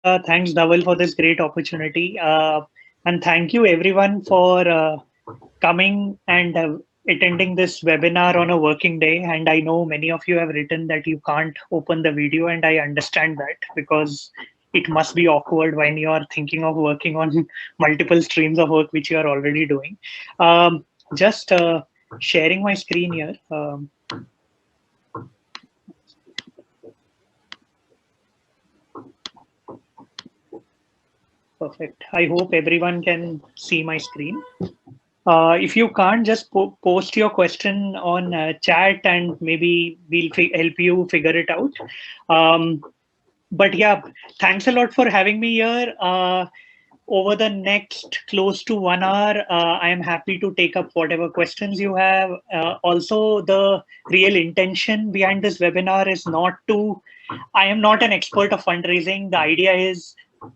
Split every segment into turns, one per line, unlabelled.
Thanks, Dhaval, for this great opportunity. And thank you, everyone, for coming and attending this webinar on a working day. And I know many of you have written that you can't open the video, and I understand that because it must be awkward when you are thinking of working on multiple streams of work which you are already doing. Just sharing my screen here. Perfect. I hope everyone can see my screen. If you can't, just post your question on chat and maybe we'll help you figure it out. Um, but yeah, thanks a lot for having me here. Over the next close to 1 hour, I am happy to take up whatever questions you have. Also, the real intention behind this webinar is not to, I am not an expert of fundraising. The idea is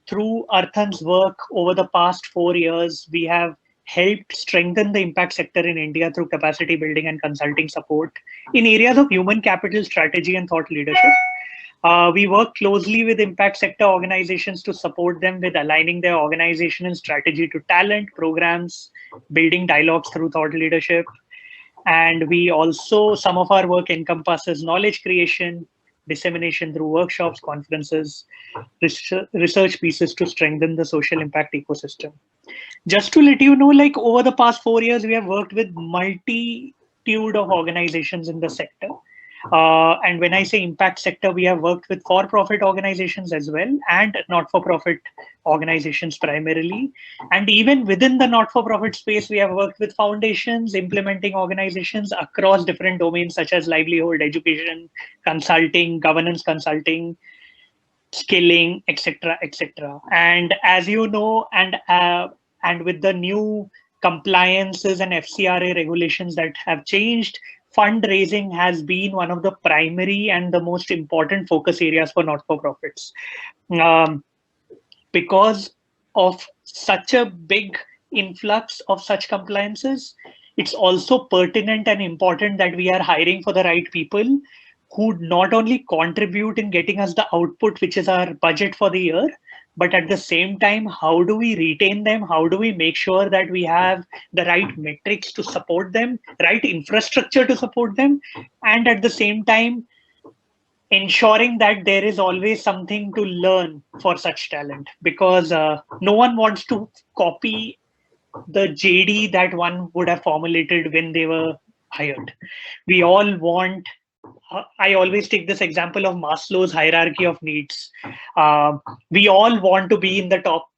through Arthan's work over the past 4 years, we have helped strengthen the impact sector in India through capacity building and consulting support in areas of human capital strategy and thought leadership. We work closely with impact sector organizations to support them with aligning their organizational strategy to talent, programs, building dialogues through thought leadership. And we also, some of our work encompasses knowledge creation, dissemination through workshops, conferences, research pieces to strengthen the social impact ecosystem. Just to let you know, like over the past 4 years, we have worked with multitude of organizations in the sector. And when I say impact sector, we have worked with for-profit organizations as well and not-for-profit organizations primarily. And even within the not-for-profit space, we have worked with foundations, implementing organizations across different domains such as livelihood, education, consulting, governance consulting, skilling, etc., etc. And as you know, and with the new compliances and FCRA regulations that have changed, fundraising has been one of the primary and the most important focus areas for not-for-profits. Um, because of such a big influx of such compliances, it's also pertinent and important that we are hiring for the right people who not only contribute in getting us the output, which is our budget for the year, but at the same time, how do we retain them? How do we make sure that we have the right metrics to support them, right infrastructure to support them, and at the same time, ensuring that there is always something to learn for such talent, because no one wants to copy the JD that one would have formulated when they were hired. We all want, I always take this example of Maslow's hierarchy of needs. We all want to be in the top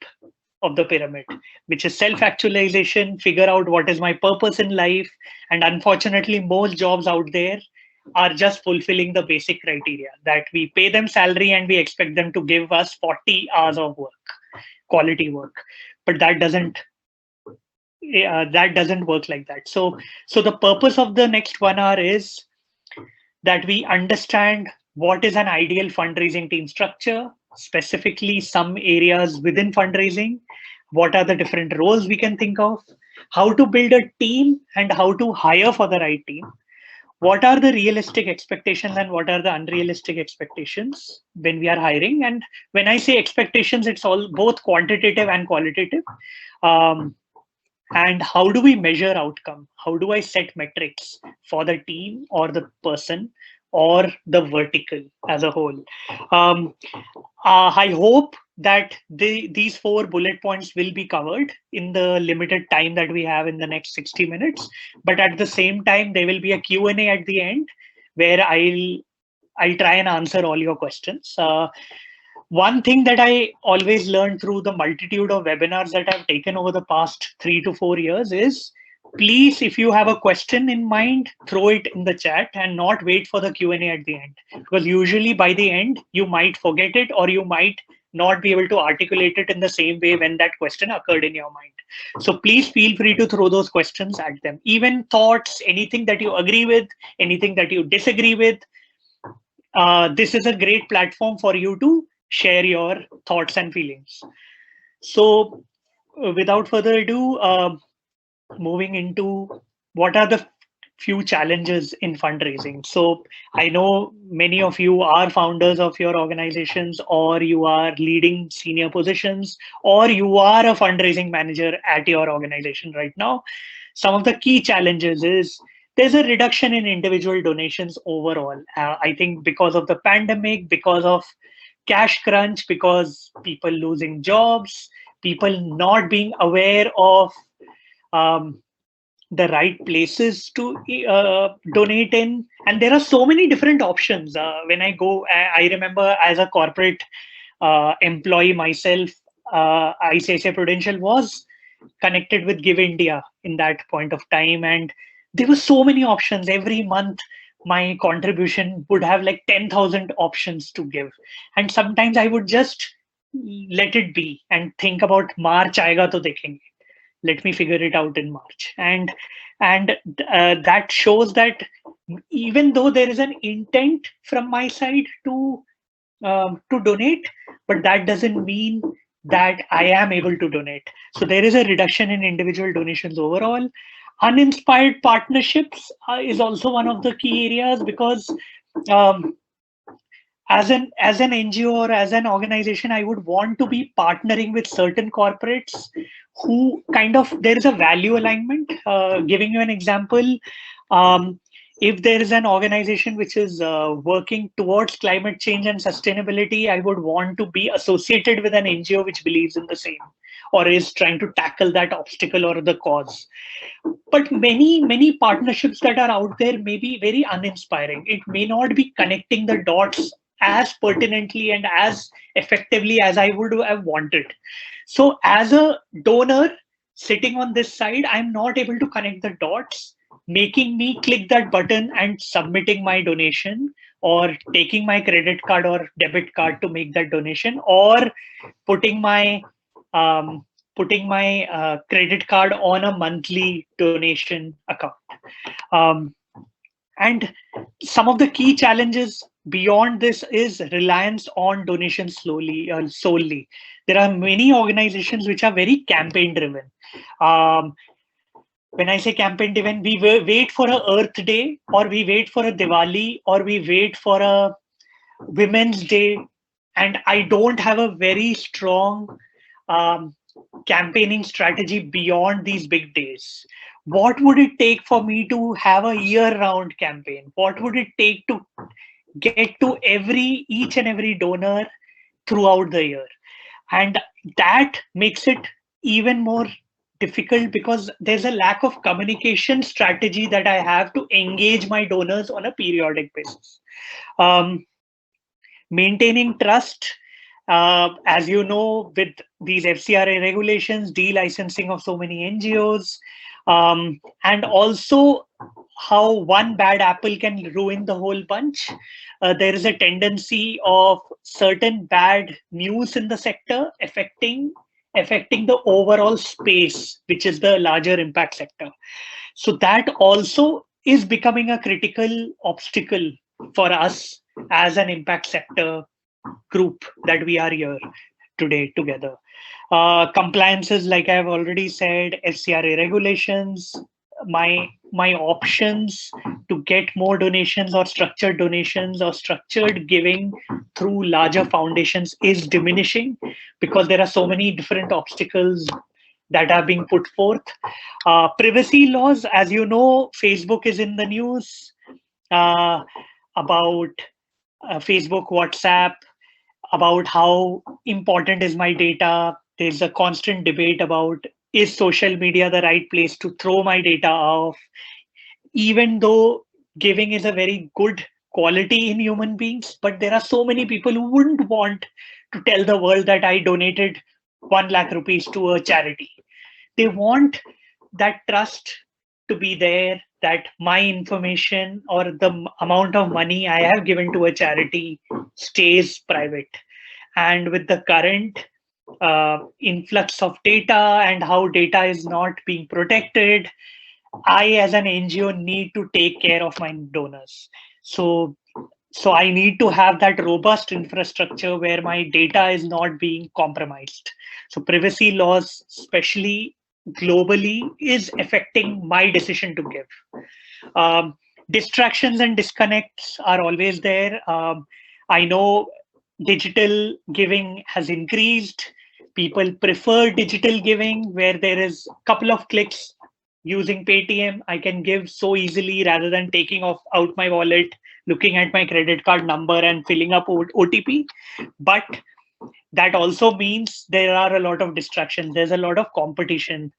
of the pyramid, which is self-actualization, figure out what is my purpose in life. And unfortunately, most jobs out there are just fulfilling the basic criteria that we pay them salary and we expect them to give us 40 hours of work, quality work. But that doesn't work like that. So the purpose of the next 1 hour is that we understand what is an ideal fundraising team structure, specifically some areas within fundraising, what are the different roles we can think of, how to build a team and how to hire for the right team, what are the realistic expectations and what are the unrealistic expectations when we are hiring. And when I say expectations, it's all both quantitative and qualitative. Um, and how do we measure outcome? How do I set metrics for the team or the person or the vertical as a whole? um, I hope that these four bullet points will be covered in the limited time that we have in the next 60 minutes, but at the same time there will be a Q&A at the end where I'll try and answer all your questions. One thing that I always learned through the multitude of webinars that I've taken over the past 3 to 4 years is, please, if you have a question in mind, throw it in the chat and not wait for the Q&A at the end. Because usually by the end, you might forget it or you might not be able to articulate it in the same way when that question occurred in your mind. So please feel free to throw those questions at them. Even thoughts, anything that you agree with, anything that you disagree with, this is a great platform for you to share your thoughts and feelings. So without further ado, moving into what are the few challenges in fundraising. So I know many of you are founders of your organizations, or you are leading senior positions, or you are a fundraising manager at your organization right now. Some of the key challenges is there's a reduction in individual donations overall. I think because of the pandemic, because of cash crunch, because people losing jobs, people not being aware of um, the right places to donate in, and there are so many different options. When I go, I remember as a corporate employee myself, ICICI Prudential was connected with Give India in that point of time, and there were so many options. Every month my contribution would have like 10,000 options to give, and sometimes I would just let it be and think about March aayega to dekhenge, let me figure it out in March. And that shows that even though there is an intent from my side to donate, but that doesn't mean that I am able to donate. So there is a reduction in individual donations overall. Uninspired partnerships is also one of the key areas, because um, as an NGO or as an organization, I would want to be partnering with certain corporates who kind of, there is a value alignment. Giving you an example, um, if there is an organization which is working towards climate change and sustainability, I would want to be associated with an NGO which believes in the same or is trying to tackle that obstacle or the cause. But many partnerships that are out there may be very uninspiring. It may not be connecting the dots as pertinently and as effectively as I would have wanted. So as a donor sitting on this side, I'm not able to connect the dots, making me click that button and submitting my donation, or taking my credit card or debit card to make that donation, or putting my um, credit card on a monthly donation account. Um, and some of the key challenges beyond this is reliance on donations solely. There are many organizations which are very campaign driven. Um, when I say campaign driven, we wait for a Earth Day, or we wait for a Diwali, or we wait for a Women's Day, and I don't have a very strong um, campaigning strategy beyond these big days. What would it take for me to have a year-round campaign? What would it take to get to each and every donor throughout the year? And that makes it even more difficult, because there's a lack of communication strategy that I have to engage my donors on a periodic basis. Um, Maintaining trust, as you know, with these FCRA regulations, delicensing of so many NGOs, and also how one bad apple can ruin the whole bunch. There is a tendency of certain bad news in the sector affecting the overall space, which is the larger impact sector. So that also is becoming a critical obstacle for us as an impact sector group that we are here today together. Compliances, like I've already said, FCRA regulations, my options to get more donations or structured giving through larger foundations is diminishing, because there are so many different obstacles that are being put forth. Privacy laws, as you know, Facebook is in the news uh, about Facebook, WhatsApp, about how important is my data. There's a constant debate about, is social media the right place to throw my data off? Even though giving is a very good quality in human beings, but there are so many people who wouldn't want to tell the world that I donated 1 lakh rupees to a charity. They want that trust to be there, that my information or the amount of money I have given to a charity stays private. And with the current influx of data and how data is not being protected, I, as an NGO, need to take care of my donors. So I need to have that robust infrastructure where my data is not being compromised. So privacy laws, especially globally, is affecting my decision to give. Distractions and disconnects are always there. I know digital giving has increased. People prefer digital giving where there is a couple of clicks using Paytm. I can give so easily rather than taking off out my wallet, looking at my credit card number and filling up OTP. But that also means there are a lot of distractions. There's a lot of competition.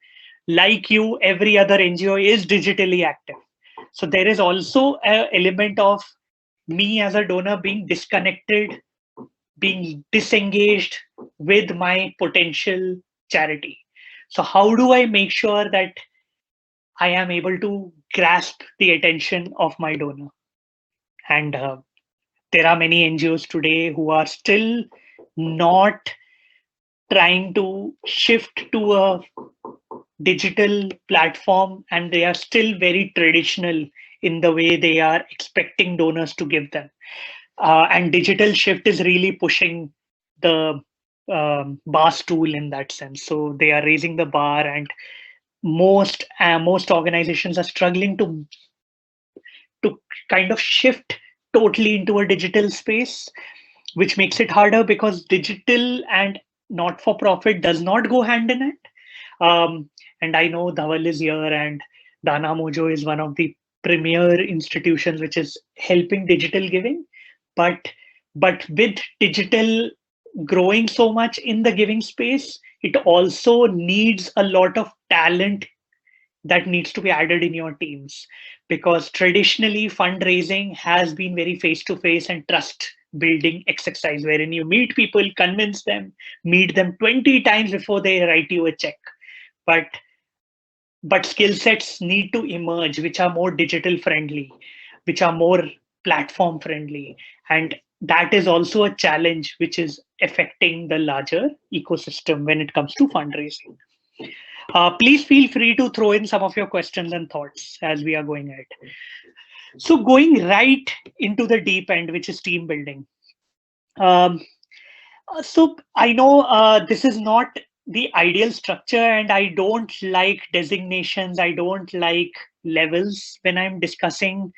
Like you, every other NGO is digitally active. So there is also an element of me as a donor being disconnected, being disengaged with my potential charity. So how do I make sure that I am able to grasp the attention of my donor? And there are many NGOs today who are still not trying to shift to a digital platform, and they are still very traditional in the way they are expecting donors to give them. And digital shift is really pushing the bar stool in that sense. So they are raising the bar, and most organizations are struggling to kind of shift totally into a digital space, which makes it harder because digital and not for profit does not go hand in hand. And I know Dhaval is here, and Dana Mojo is one of the premier institutions which is helping digital giving. But with digital growing so much in the giving space, it also needs a lot of talent that needs to be added in your teams, because traditionally fundraising has been very face to face and trust building exercise wherein you meet people, convince them, meet them 20 times before they write you a check. But skill sets need to emerge which are more digital friendly, which are more platform friendly, and that is also a challenge which is affecting the larger ecosystem when it comes to fundraising. Please feel free to throw in some of your questions and thoughts as we are going ahead. So going right into the deep end, which is team building. So I know this is not the ideal structure, and I don't like designations. I don't like levels when I'm discussing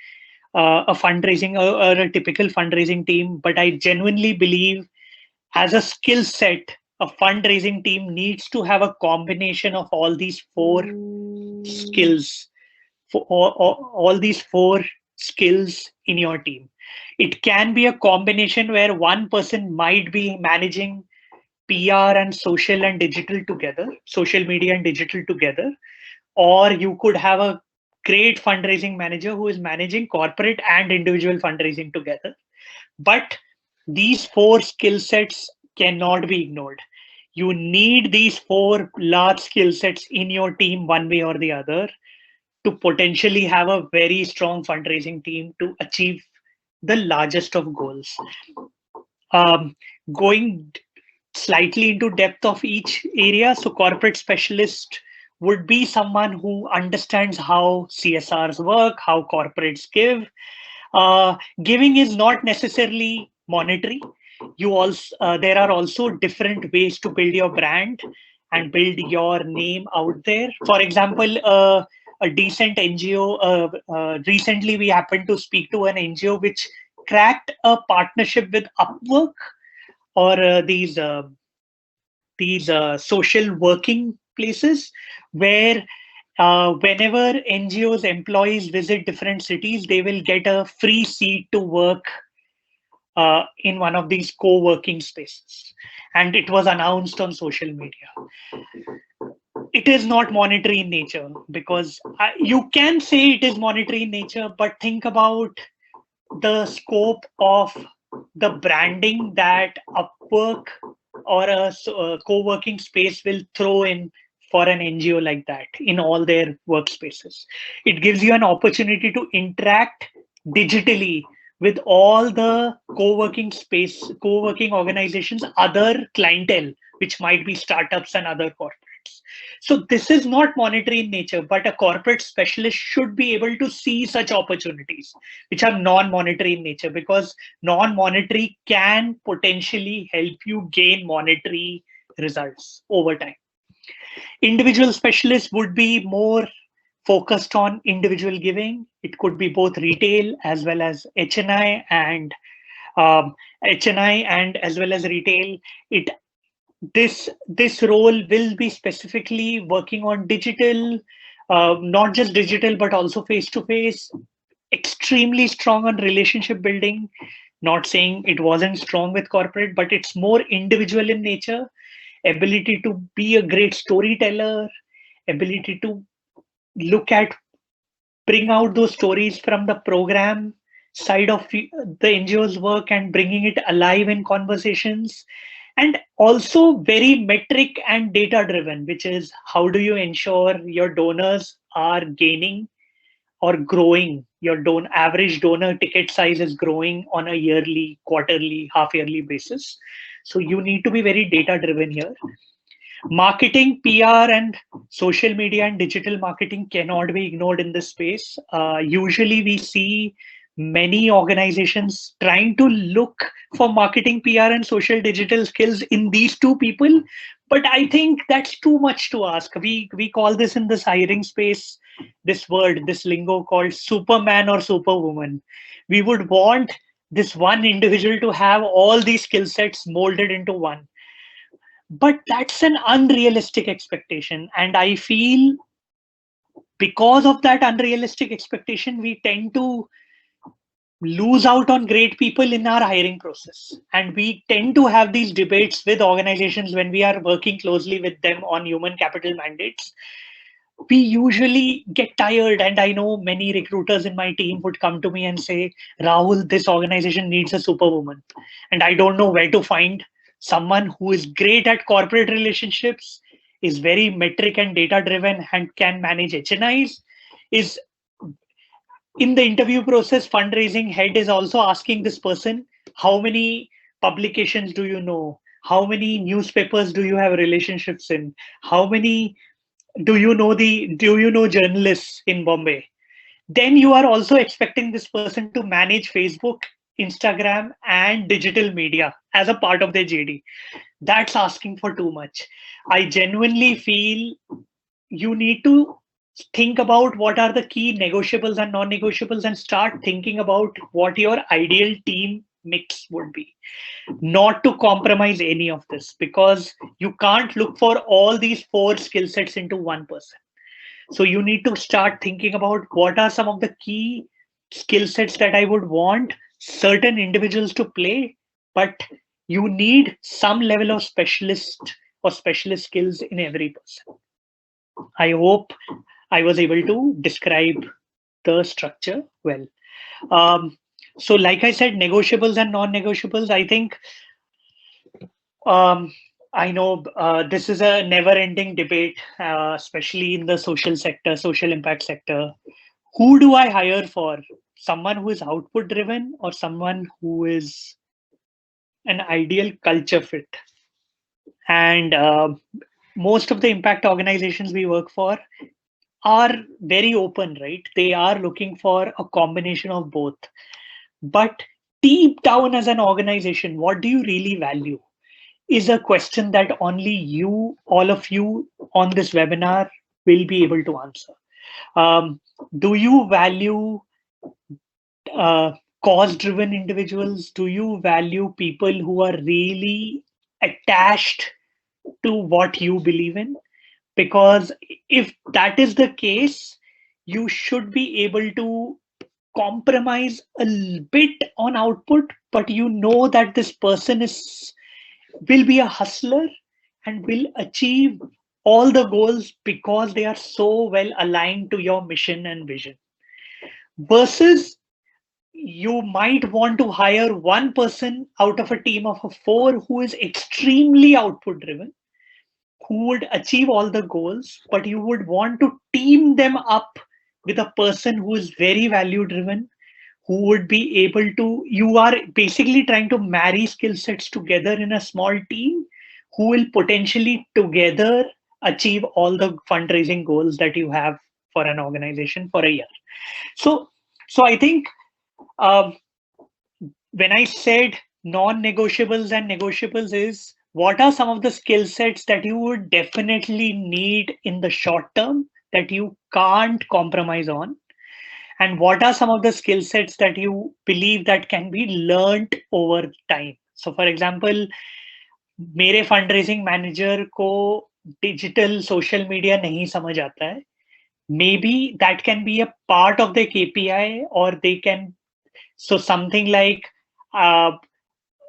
a fundraising or a typical fundraising team. But I genuinely believe, as a skill set, a fundraising team needs to have a combination of all these four skills, for all these four skills in your team. It can be a combination where one person might be managing PR and social and digital together, social media and digital together, or you could have a great fundraising manager who is managing corporate and individual fundraising together. But these four skill sets cannot be ignored. You need these four large skill sets in your team one way or the other to potentially have a very strong fundraising team to achieve the largest of goals. Going slightly into depth of each area, so corporate specialist would be someone who understands how CSRs work, how corporates give. Giving is not necessarily monetary. You also there are also different ways to build your brand and build your name out there. For example, a decent NGO. Recently, we happened to speak to an NGO which cracked a partnership with Upwork, or these social working places, where whenever NGOs employees visit different cities, they will get a free seat to work in one of these co-working spaces. And it was announced on social media. It is not monetary in nature, because you can say it is monetary in nature, but think about the scope of the branding that Upwork or a co-working space will throw in for an NGO like that in all their workspaces. It gives you an opportunity to interact digitally with all the co-working organizations, other clientele, which might be startups and other corporates. So this is not monetary in nature, but a corporate specialist should be able to see such opportunities, which are non-monetary in nature, because non-monetary can potentially help you gain monetary results over time. Individual specialists would be more focused on individual giving. It could be both retail as well as HNI and HNI and as well as retail. It this role will be specifically working on digital, not just digital but also face to face. Extremely strong on relationship building. Not saying it wasn't strong with corporate, but it's more individual in nature. Ability to be a great storyteller, ability to look at, bring out those stories from the program side of the NGO's work and bringing it alive in conversations. And also very metric and data driven, which is how do you ensure your donors are gaining or growing? Your average donor ticket size is growing on a yearly, quarterly, half yearly basis. So you need to be very data driven here. Marketing, PR, and social media and digital marketing cannot be ignored in this space. Usually we see many organizations trying to look for marketing, PR, and social digital skills in these two people. But I think that's too much to ask. We call this in this hiring space, this word, this lingo called Superman or Superwoman. We would want this one individual to have all these skill sets molded into one. But that's an unrealistic expectation. And I feel because of that unrealistic expectation, we tend to lose out on great people in our hiring process. And we tend to have these debates with organizations when we are working closely with them on human capital mandates. We usually get tired, and I know many recruiters in my team would come to me and say, Rahul, this organization needs a superwoman. And I don't know where to find someone who is great at corporate relationships, is very metric and data driven, and can manage HNIs. Is in the interview process, fundraising head is also asking this person, how many publications do you know? How many newspapers do you have relationships in? How many do you know journalists in Bombay? Then you are also expecting this person to manage Facebook, Instagram, and digital media as a part of their JD. That's asking for too much. I genuinely feel you need to think about what are the key negotiables and non-negotiables and start thinking about what your ideal team mix would be. Not to compromise any of this, because you can't look for all these 4 skill sets into one person. So you need to start thinking about what are some of the key skill sets that I would want certain individuals to play, but you need some level of specialist or specialist skills in every person. I hope I was able to describe the structure well. So like I said, negotiables and non-negotiables, I think, I know this is a never-ending debate, especially in the social sector, social impact sector. Who do I hire for? Someone who is output-driven or someone who is an ideal culture fit? And most of the impact organizations we work for are very open, right? They are looking for a combination of both. But deep down as an organization, what do you really value is a question that only you, all of you on this webinar will be able to answer. Do you value cause-driven individuals? Do you value people who are really attached to what you believe in? Because if that is the case, you should be able to compromise a bit on output, but you know that this person will be a hustler and will achieve all the goals because they are so well aligned to your mission and vision. Versus you might want to hire one person out of a team of 4 who is extremely output driven, who would achieve all the goals, but you would want to team them up with a person who is very value driven, who would be able to, you are basically trying to marry skill sets together in a small team who will potentially together achieve all the fundraising goals that you have for an organization for a year. So I think when I said non-negotiables and negotiables is, what are some of the skill sets that you would definitely need in the short term that you can't compromise on? And what are some of the skill sets that you believe that can be learned over time? So for example, मेरे fundraising manager को digital social media नहीं समझ आता है. Maybe that can be a part of the KPI, or they can, so uh,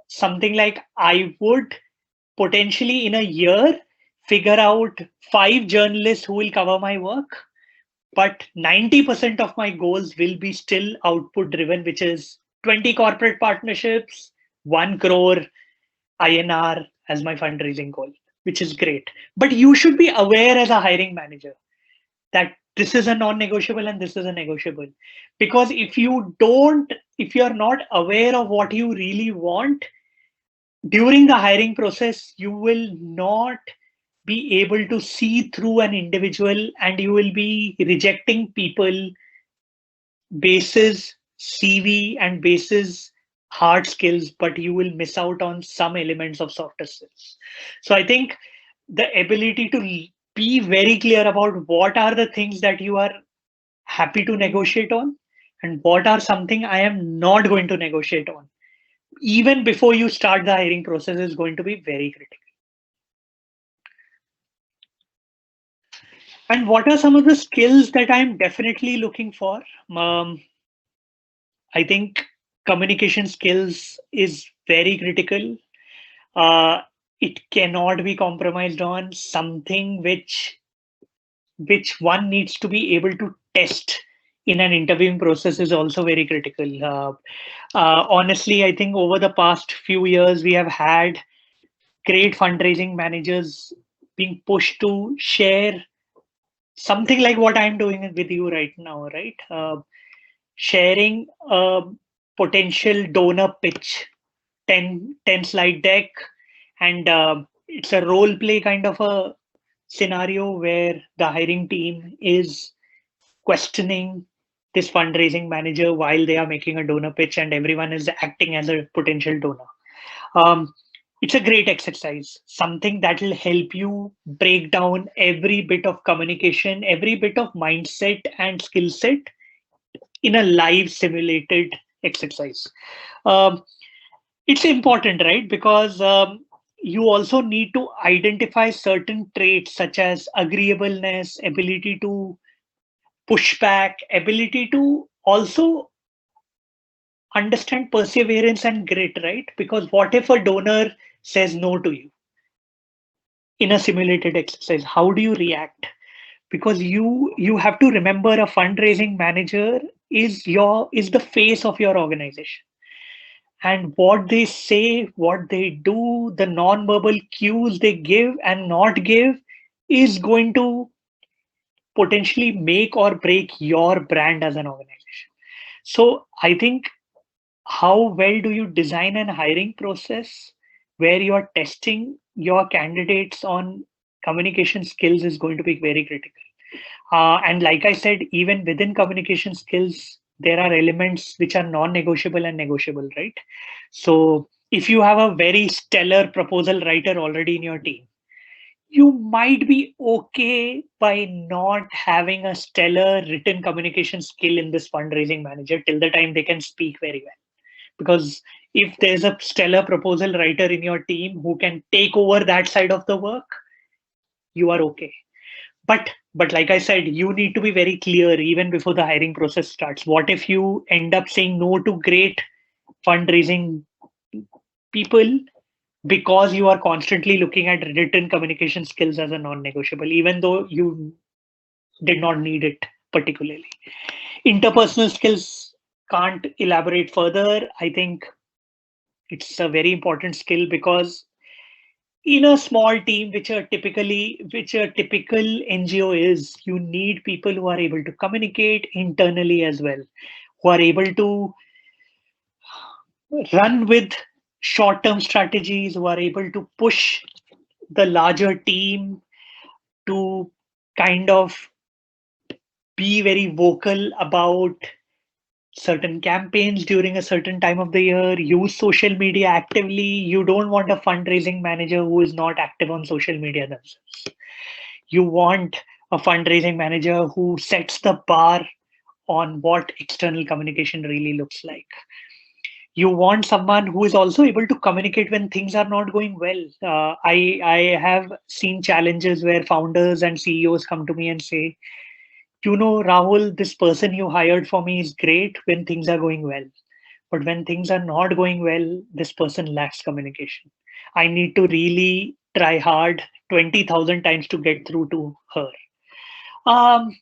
something like I would potentially in a year figure out 5 journalists who will cover my work, but 90% of my goals will be still output driven, which is 20 corporate partnerships, 1 crore INR as my fundraising goal, which is great. But you should be aware as a hiring manager that this is a non-negotiable and this is a negotiable. Because if you're not aware of what you really want during the hiring process, you will not be able to see through an individual, and you will be rejecting people basis CV and basis hard skills, but you will miss out on some elements of softer skills. So I think the ability to be very clear about what are the things that you are happy to negotiate on and what are something I am not going to negotiate on, even before you start the hiring process, is going to be very critical. And what are some of the skills that I'm definitely looking for? I think communication skills is very critical. It cannot be compromised on. Something which one needs to be able to test in an interviewing process is also very critical. Honestly, I think over the past few years, we have had great fundraising managers being pushed to share something like what I'm doing with you right now, right? Sharing a potential donor pitch, 10 slide deck, and it's a role play kind of a scenario where the hiring team is questioning this fundraising manager while they are making a donor pitch, and everyone is acting as a potential donor. It's a great exercise, something that will help you break down every bit of communication, every bit of mindset and skill set in a live simulated exercise. Um, it's important, right? Because you also need to identify certain traits such as agreeableness, ability to push back, ability to also understand perseverance and grit, right? Because what if a donor says no to you in a simulated exercise? How do you react? Because you have to remember, a fundraising manager is the face of your organization, and what they say, what they do, the non-verbal cues they give and not give is going to potentially make or break your brand as an organization. So I think, how well do you design an hiring process where you are testing your candidates on communication skills is going to be very critical. And like I said, even within communication skills, there are elements which are non-negotiable and negotiable, right? So if you have a very stellar proposal writer already in your team, you might be okay by not having a stellar written communication skill in this fundraising manager till the time they can speak very well. Because if there's a stellar proposal writer in your team who can take over that side of the work, you are okay. But like I said, you need to be very clear even before the hiring process starts. What if you end up saying no to great fundraising people because you are constantly looking at written communication skills as a non-negotiable, even though you did not need it particularly? Interpersonal skills, can't elaborate further. I think it's a very important skill, because in a small team, which a typical NGO is, you need people who are able to communicate internally as well, who are able to run with short-term strategies, who are able to push the larger team to kind of be very vocal about certain campaigns during a certain time of the year, use social media actively. You don't want a fundraising manager who is not active on social media themselves. You want a fundraising manager who sets the bar on what external communication really looks like. You want someone who is also able to communicate when things are not going well. I have seen challenges where founders and CEOs come to me and say, Rahul, this person you hired for me is great when things are going well. But when things are not going well, this person lacks communication. I need to really try hard 20,000 times to get through to her. Um,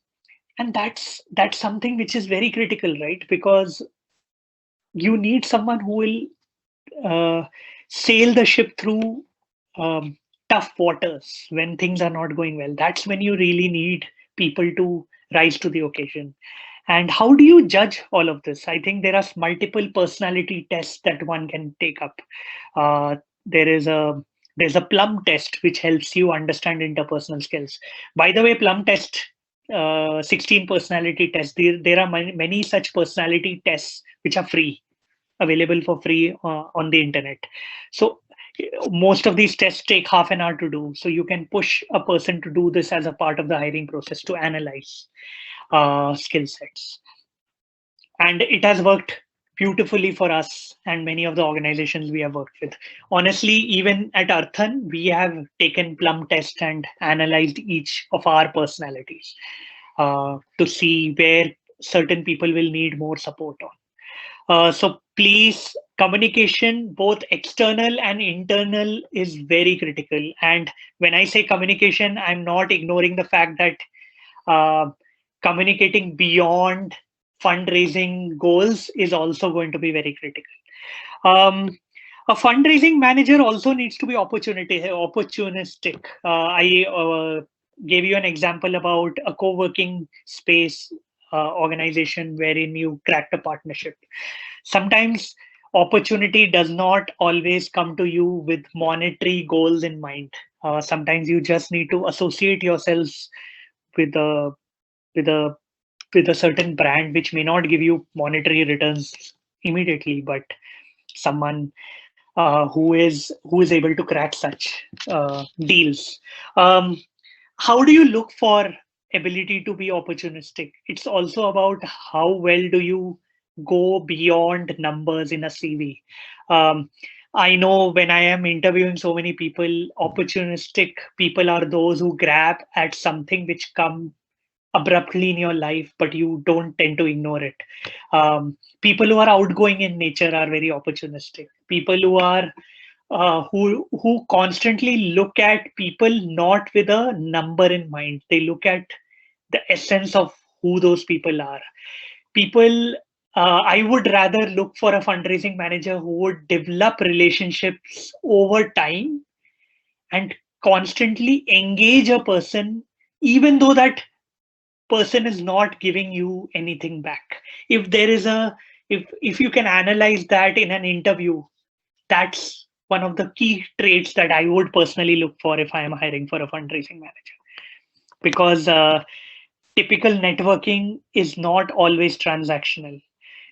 and that's something which is very critical, right? Because you need someone who will sail the ship through um, tough waters when things are not going well. That's when you really need people to rise to the occasion. And how do you judge all of this? I think there are multiple personality tests that one can take up. Uh, there is a there's a Plum test which helps you understand interpersonal skills. By the way, Plum test 16 personality tests. There are many such personality tests which are free, available for free on the internet. So most of these tests take half an hour to do. So you can push a person to do this as a part of the hiring process to analyze skill sets. And it has worked beautifully for us and many of the organizations we have worked with. Honestly, even at Arthan, we have taken Plum test and analyzed each of our personalities to see where certain people will need more support on. So please, communication, both external and internal, is very critical. And when I say communication, I'm not ignoring the fact that uh, communicating beyond fundraising goals is also going to be very critical. A fundraising manager also needs to be opportunistic. I gave you an example about a co-working space organization wherein you cracked a partnership. Sometimes opportunity does not always come to you with monetary goals in mind. Sometimes you just need to associate yourselves with a with a with a certain brand which may not give you monetary returns immediately, but someone who is able to crack such deals. Um, how do you look for ability to be opportunistic? It's also about how well do you go beyond numbers in a CV. Um, I know when I am interviewing so many people, opportunistic people are those who grab at something which come abruptly in your life, but you don't tend to ignore it. People who are outgoing in nature are very opportunistic. People who are who constantly look at people not with a number in mind. They look at the essence of who those people are. People, I would rather look for a fundraising manager who would develop relationships over time and constantly engage a person, even though that person is not giving you anything back. If there is a if you can analyze that in an interview, that's one of the key traits that I would personally look for if I am hiring for a fundraising manager. Because typical networking is not always transactional.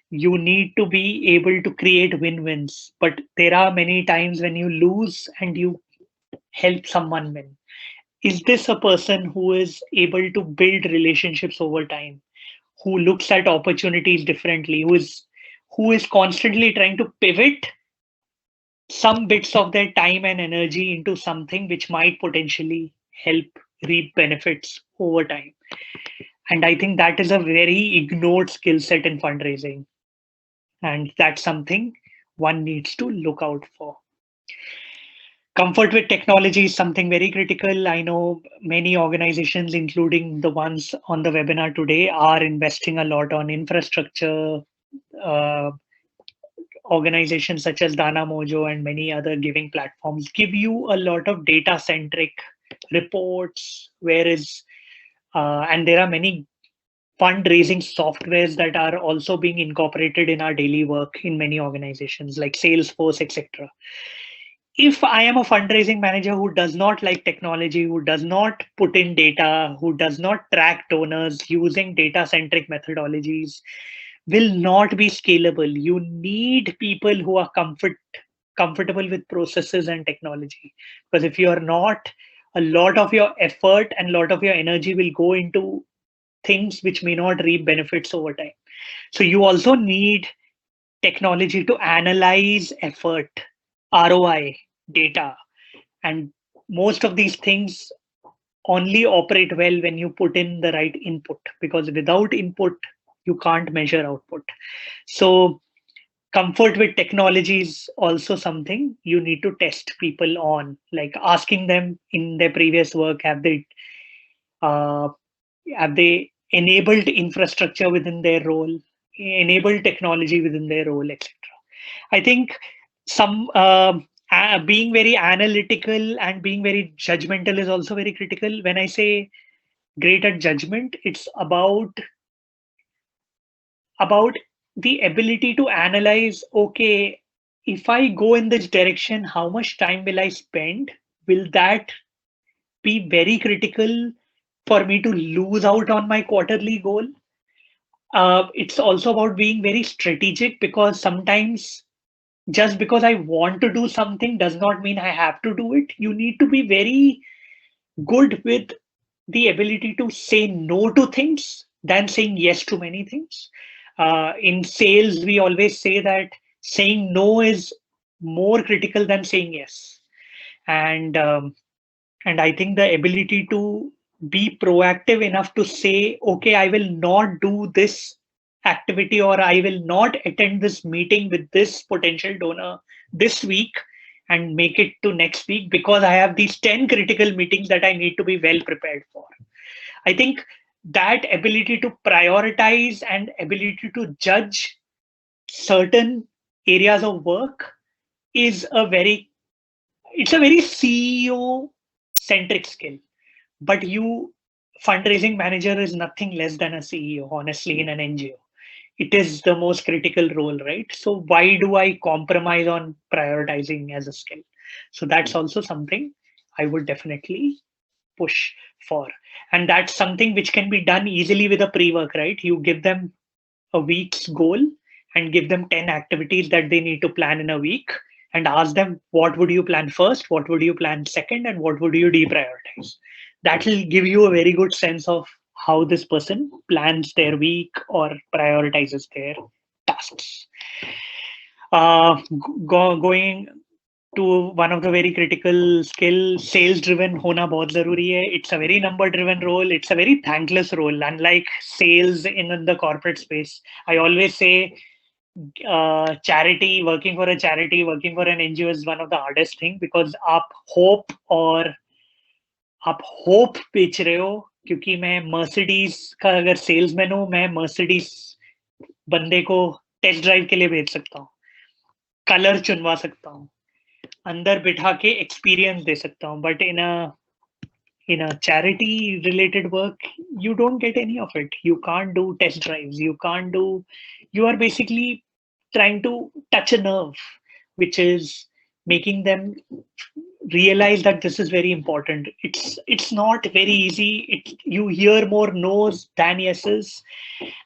You need to be able to create win-wins, but there are many times when you lose and you help someone win. Is this a person who is able to build relationships over time, who looks at opportunities differently, who is constantly trying to pivot some bits of their time and energy into something which might potentially help reap benefits over time? And I think that is a very ignored skill set in fundraising, and that's something one needs to look out for. Comfort with technology is something very critical. I know many organizations, including the ones on the webinar today, are investing a lot on infrastructure. Uh, Organizations such as Dana Mojo and many other giving platforms give you a lot of data centric reports, whereas and there are many fundraising softwares that are also being incorporated in our daily work in many organizations like Salesforce, etc. If I am a fundraising manager who does not like technology, who does not put in data, who does not track donors using data centric methodologies, will not be scalable. You need people who are comfortable with processes and technology. Because if you are not, a lot of your effort and a lot of your energy will go into things which may not reap benefits over time. So you also need technology to analyze effort, ROI, data, and most of these things only operate well when you put in the right input, because without input, you can't measure output. So comfort with technology is also something you need to test people on, like asking them in their previous work, uh, have they enabled infrastructure within their role, enabled technology within their role, etc. I think some being very analytical and being very judgmental is also very critical. When I say great at judgment, it's about the ability to analyze, okay, if I go in this direction, how much time will I spend? Will that be very critical for me to lose out on my quarterly goal? It's also about being very strategic, because sometimes just because I want to do something does not mean I have to do it. You need to be very good with the ability to say no to things than saying yes to many things. In sales, we always say that saying no is more critical than saying yes. And and I think the ability to be proactive enough to say, okay, I will not do this activity, or I will not attend this meeting with this potential donor this week and make it to next week because I have these 10 critical meetings that I need to be well prepared for. I think that ability to prioritize and ability to judge certain areas of work is it's a very CEO centric skill. But you, fundraising manager is nothing less than a CEO, honestly, in an NGO. It is the most critical role, right? So why do I compromise on prioritizing as a skill? So that's also something I would definitely push for. And that's something which can be done easily with a pre-work, right? You give them a week's goal and give them 10 activities that they need to plan in a week, and ask them, what would you plan first, what would you plan second, and what would you deprioritize? That will give you a very good sense of how this person plans their week or prioritizes their tasks. Going to one of the very critical skill, sales driven hona bahut zaruri hai. It's a very number driven role. It's a very thankless role, unlike sales in the corporate space. I always say charity, working for a charity, working for an NGO is one of the hardest thing, because आप hope बेच रहे हो. क्योंकि मैं Mercedes का अगर salesman हूं, मैं मर्सिडीज बंदे को टेस्ट ड्राइव के लिए भेज सकता हूँ, कलर चुनवा सकता हूँ, अंदर बिठा के एक्सपीरियंस दे सकता हूँ. But in a charity related work, you don't get any of it. You can't do test drives. You are basically trying to touch a nerve, which is making them realize that this is very important. It's not very easy. You hear more no's than yeses,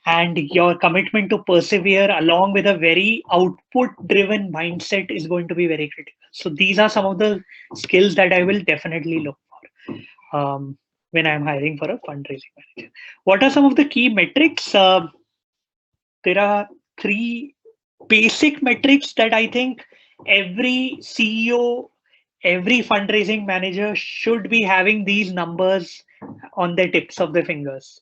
and your commitment to persevere along with a very output driven mindset is going to be very critical. So these are some of the skills that I will definitely look for when I'm hiring for a fundraising manager. What are some of the key metrics? There are three basic metrics that I think every CEO, every fundraising manager should be having these numbers on the tips of their fingers.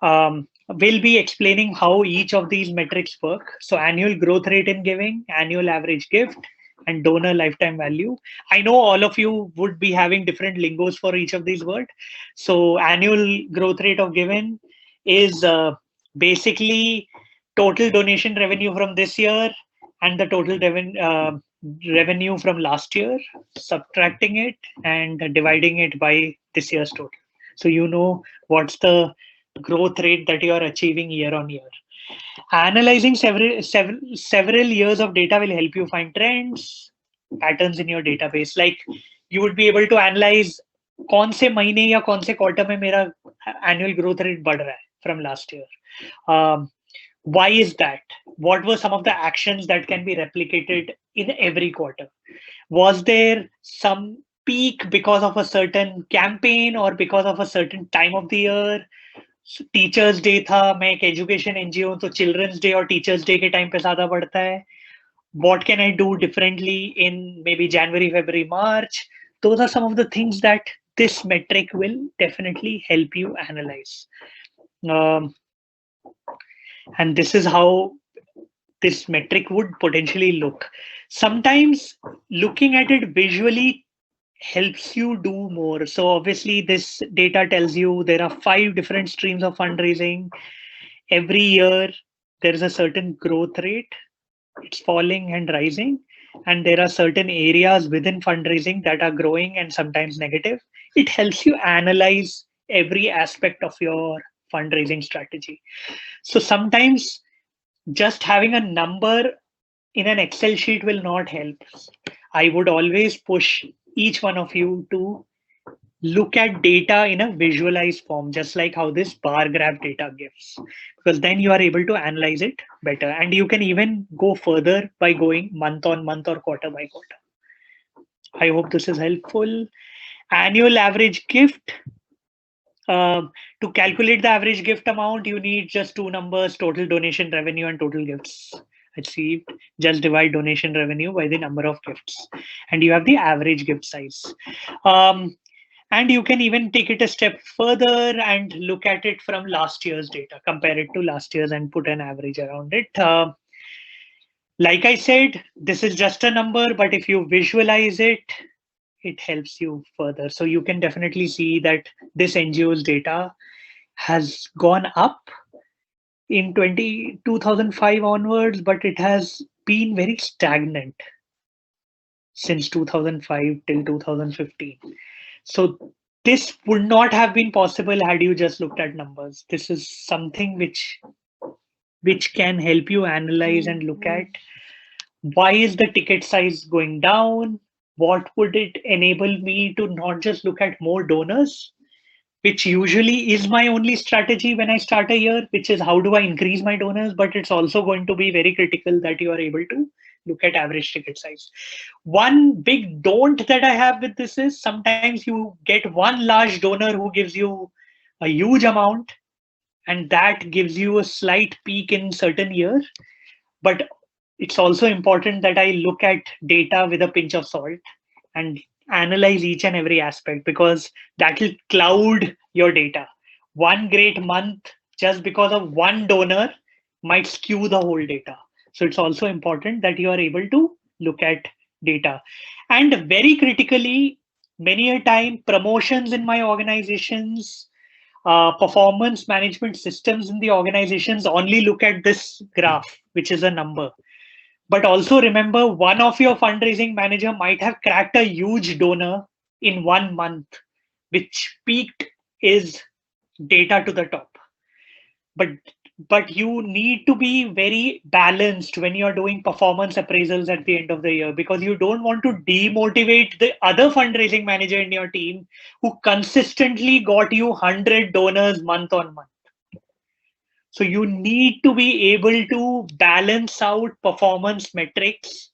We'll be explaining how each of these metrics work. So annual growth rate in giving, annual average gift, and donor lifetime value. I know all of you would be having different lingos for each of these words. So annual growth rate of giving is basically total donation revenue from this year and the total revenue from last year, subtracting it and dividing it by this year's total. So you know what's the growth rate that you are achieving year on year. Analyzing several years of data will help you find trends, patterns in your database. Like you would be able to analyze कौन से महीने या कौन से quarter में मेरा annual growth rate बढ़ रहा है from last year. Why is that? What were some of the actions that can be replicated in every quarter? Was there some peak because of a certain campaign or because of a certain time of the year. Teachers day था, मैं एक education NGO हूँ, तो children's day और teachers day के time पे ज्यादा बढ़ता है. What can I do differently in maybe January, February, March? Those are some of the things that this metric will definitely help you analyze. And this is how this metric would potentially look. Sometimes looking at it visually helps you do more. So obviously this data tells you there are 5 different streams of fundraising. Every year there is a certain growth rate. It's falling and rising. And there are certain areas within fundraising that are growing and sometimes negative. It helps you analyze every aspect of your fundraising strategy. So sometimes just having a number in an Excel sheet will not help. I would always push each one of you to look at data in a visualized form, just like how this bar graph data gives, because then you are able to analyze it better. And you can even go further by going month on month or quarter by quarter. I hope this is helpful. Annual average gift. To calculate the average gift amount, you need just 2 numbers: total donation revenue and total gifts achieved. Just divide donation revenue by the number of gifts, and you have the average gift size. And you can even take it a step further and look at it from last year's data, compare it to last year's and put an average around it. Like I said, this is just a number, but if you visualize it, it helps you further. So you can definitely see that this NGO's data has gone up in 2005 onwards, but it has been very stagnant since 2005 till 2015. So this would not have been possible had you just looked at numbers. This is something which can help you analyze and look at why is the ticket size going down? What would it enable me to not just look at more donors, which usually is my only strategy when I start a year, which is how do I increase my donors, but it's also going to be very critical that you are able to look at average ticket size. One big don't that I have with this is sometimes you get one large donor who gives you a huge amount, and that gives you a slight peak in certain years. But it's also important that I look at data with a pinch of salt and analyze each and every aspect, because that will cloud your data. One great month just because of one donor might skew the whole data. So it's also important that you are able to look at data. And very critically, many a time promotions in my organizations, performance management systems in the organizations only look at this graph, which is a number. But also remember, one of your fundraising manager might have cracked a huge donor in 1 month, which peaked is data to the top. But you need to be very balanced when you're doing performance appraisals at the end of the year, because you don't want to demotivate the other fundraising manager in your team who consistently got you 100 donors month on month. So you need to be able to balance out performance metrics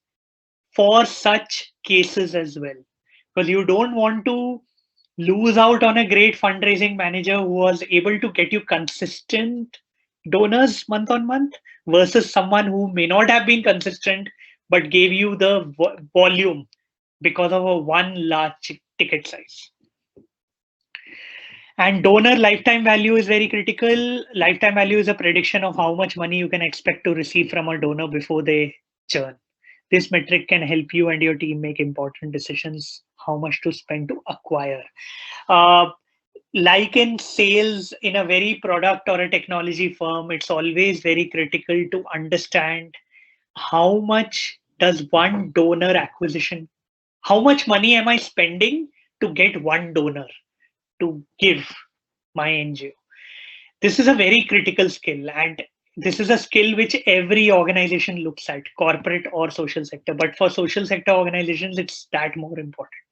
for such cases as well, because you don't want to lose out on a great fundraising manager who was able to get you consistent donors month on month versus someone who may not have been consistent but gave you the volume because of a one large ticket size. And donor lifetime value is very critical. Lifetime value is a prediction of how much money you can expect to receive from a donor before they churn. This metric can help you and your team make important decisions, how much to spend to acquire. Like in sales in a very product or a technology firm, it's always very critical to understand how much does one donor acquisition, how much money am I spending to get one donor to give my NGO. This is a very critical skill, and this is a skill which every organization looks at, corporate or social sector. But for social sector organizations, it's that more important.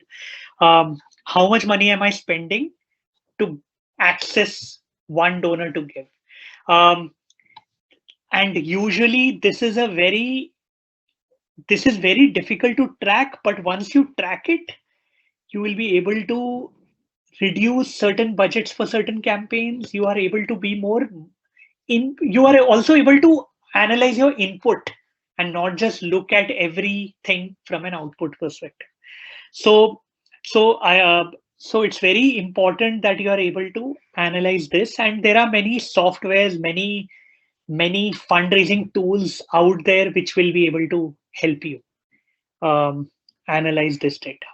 How much money am I spending to access one donor to give? And usually this is very difficult to track, but once you track it, You will be able to reduce certain budgets for certain campaigns. You are able to be more you are also able to analyze your input and not just look at everything from an output perspective. So, so it's very important that you are able to analyze this. And there are many softwares, many fundraising tools out there which will be able to help you analyze this data.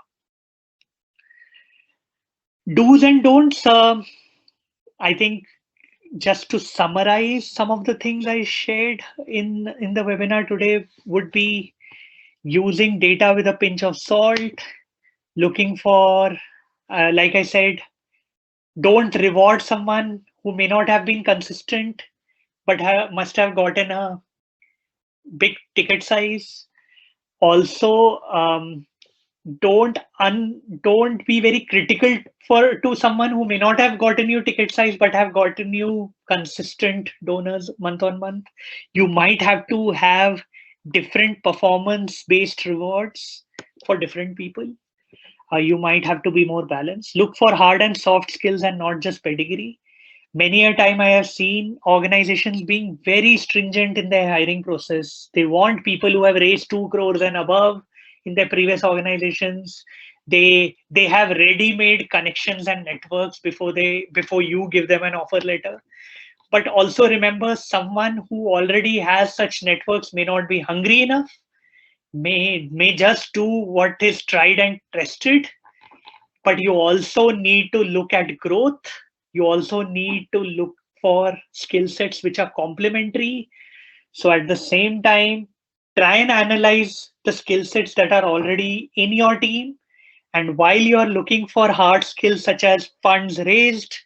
Do's and don'ts. I think just to summarize some of the things I shared in the webinar today would be using data with a pinch of salt, looking for, like I said, don't reward someone who may not have been consistent but must have gotten a big ticket size. Also, don't be very critical to someone who may not have gotten you ticket size but have gotten you consistent donors month on month. You might have to have different performance based rewards for different people. You might have to be more balanced. Look for hard and soft skills and not just pedigree. Many a time I have seen organizations being very stringent in their hiring process. They want people who have raised 2 crores and above in their previous organizations. They have ready-made connections and networks before you give them an offer letter. But also remember, someone who already has such networks may not be hungry enough, may just do what is tried and tested. But you also need to look at growth. You also need to look for skill sets which are complementary. So at the same time, try and analyze the skill sets that are already in your team. And while you're looking for hard skills such as funds raised,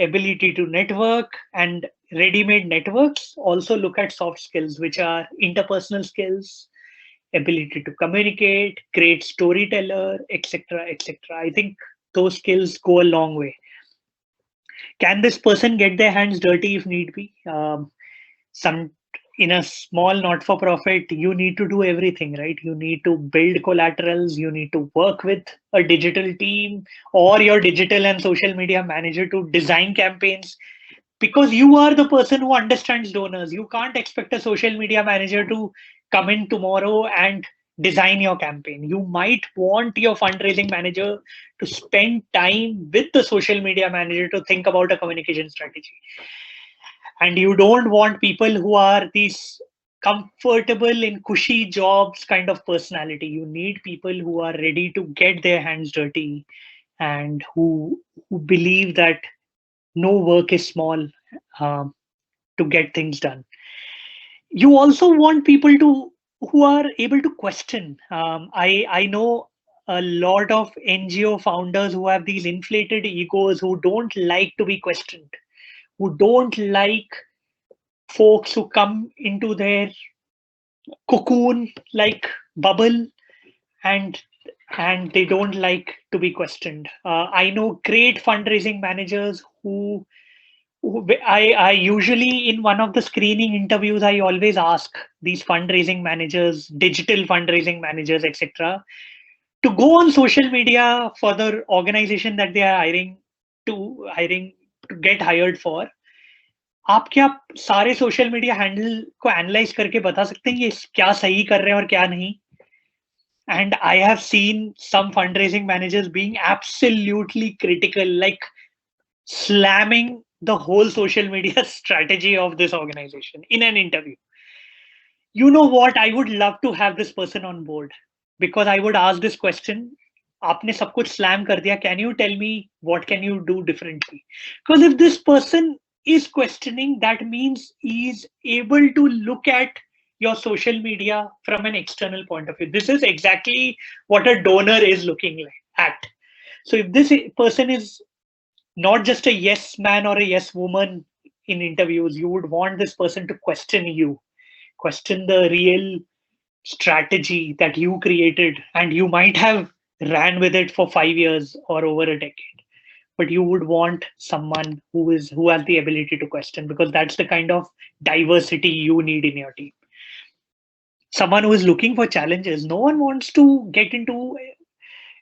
ability to network, and ready-made networks, also look at soft skills, which are interpersonal skills, ability to communicate, great storyteller, etc., etc. I think those skills go a long way. Can this person get their hands dirty if need be? Some in a small not-for-profit, you need to do everything, right? You need to build collaterals, you need to work with a digital team or your digital and social media manager to design campaigns, because you are the person who understands donors. You can't expect a social media manager to come in tomorrow and design your campaign. You might want your fundraising manager to spend time with the social media manager to think about a communication strategy. And you don't want people who are these comfortable in cushy jobs kind of personality. You need people who are ready to get their hands dirty and who believe that no work is small, um, to get things done. You also want people to who are able to question. I know a lot of NGO founders who have these inflated egos, who don't like to be questioned, who don't like folks who come into their cocoon like bubble, and they don't like to be questioned. I know great fundraising managers I usually, in one of the screening interviews, I always ask these fundraising managers, digital fundraising managers, etc., to go on social media for the organization that they are hiring to get hired for. आप क्या सारे social media handle को analyse करके बता सकते हैं ये क्या सही कर रहे हैं और क्या नहीं? And I have seen some fundraising managers being absolutely critical, like slamming the whole social media strategy of this organization in an interview. You know what? I would love to have this person on board, because I would ask this question. आपने सब कुछ slam कर दिया. Can you tell me what can you do differently? Because if this person is questioning, that means he is able to look at your social media from an external point of view. This is exactly what a donor is looking at. So if this person is not just a yes man or a yes woman in interviews, you would want this person to question you, question the real strategy that you created, and you might have ran with it for 5 years or over a decade. But you would want someone who has the ability to question, because that's the kind of diversity you need in your team. Someone who is looking for challenges. No one wants to get into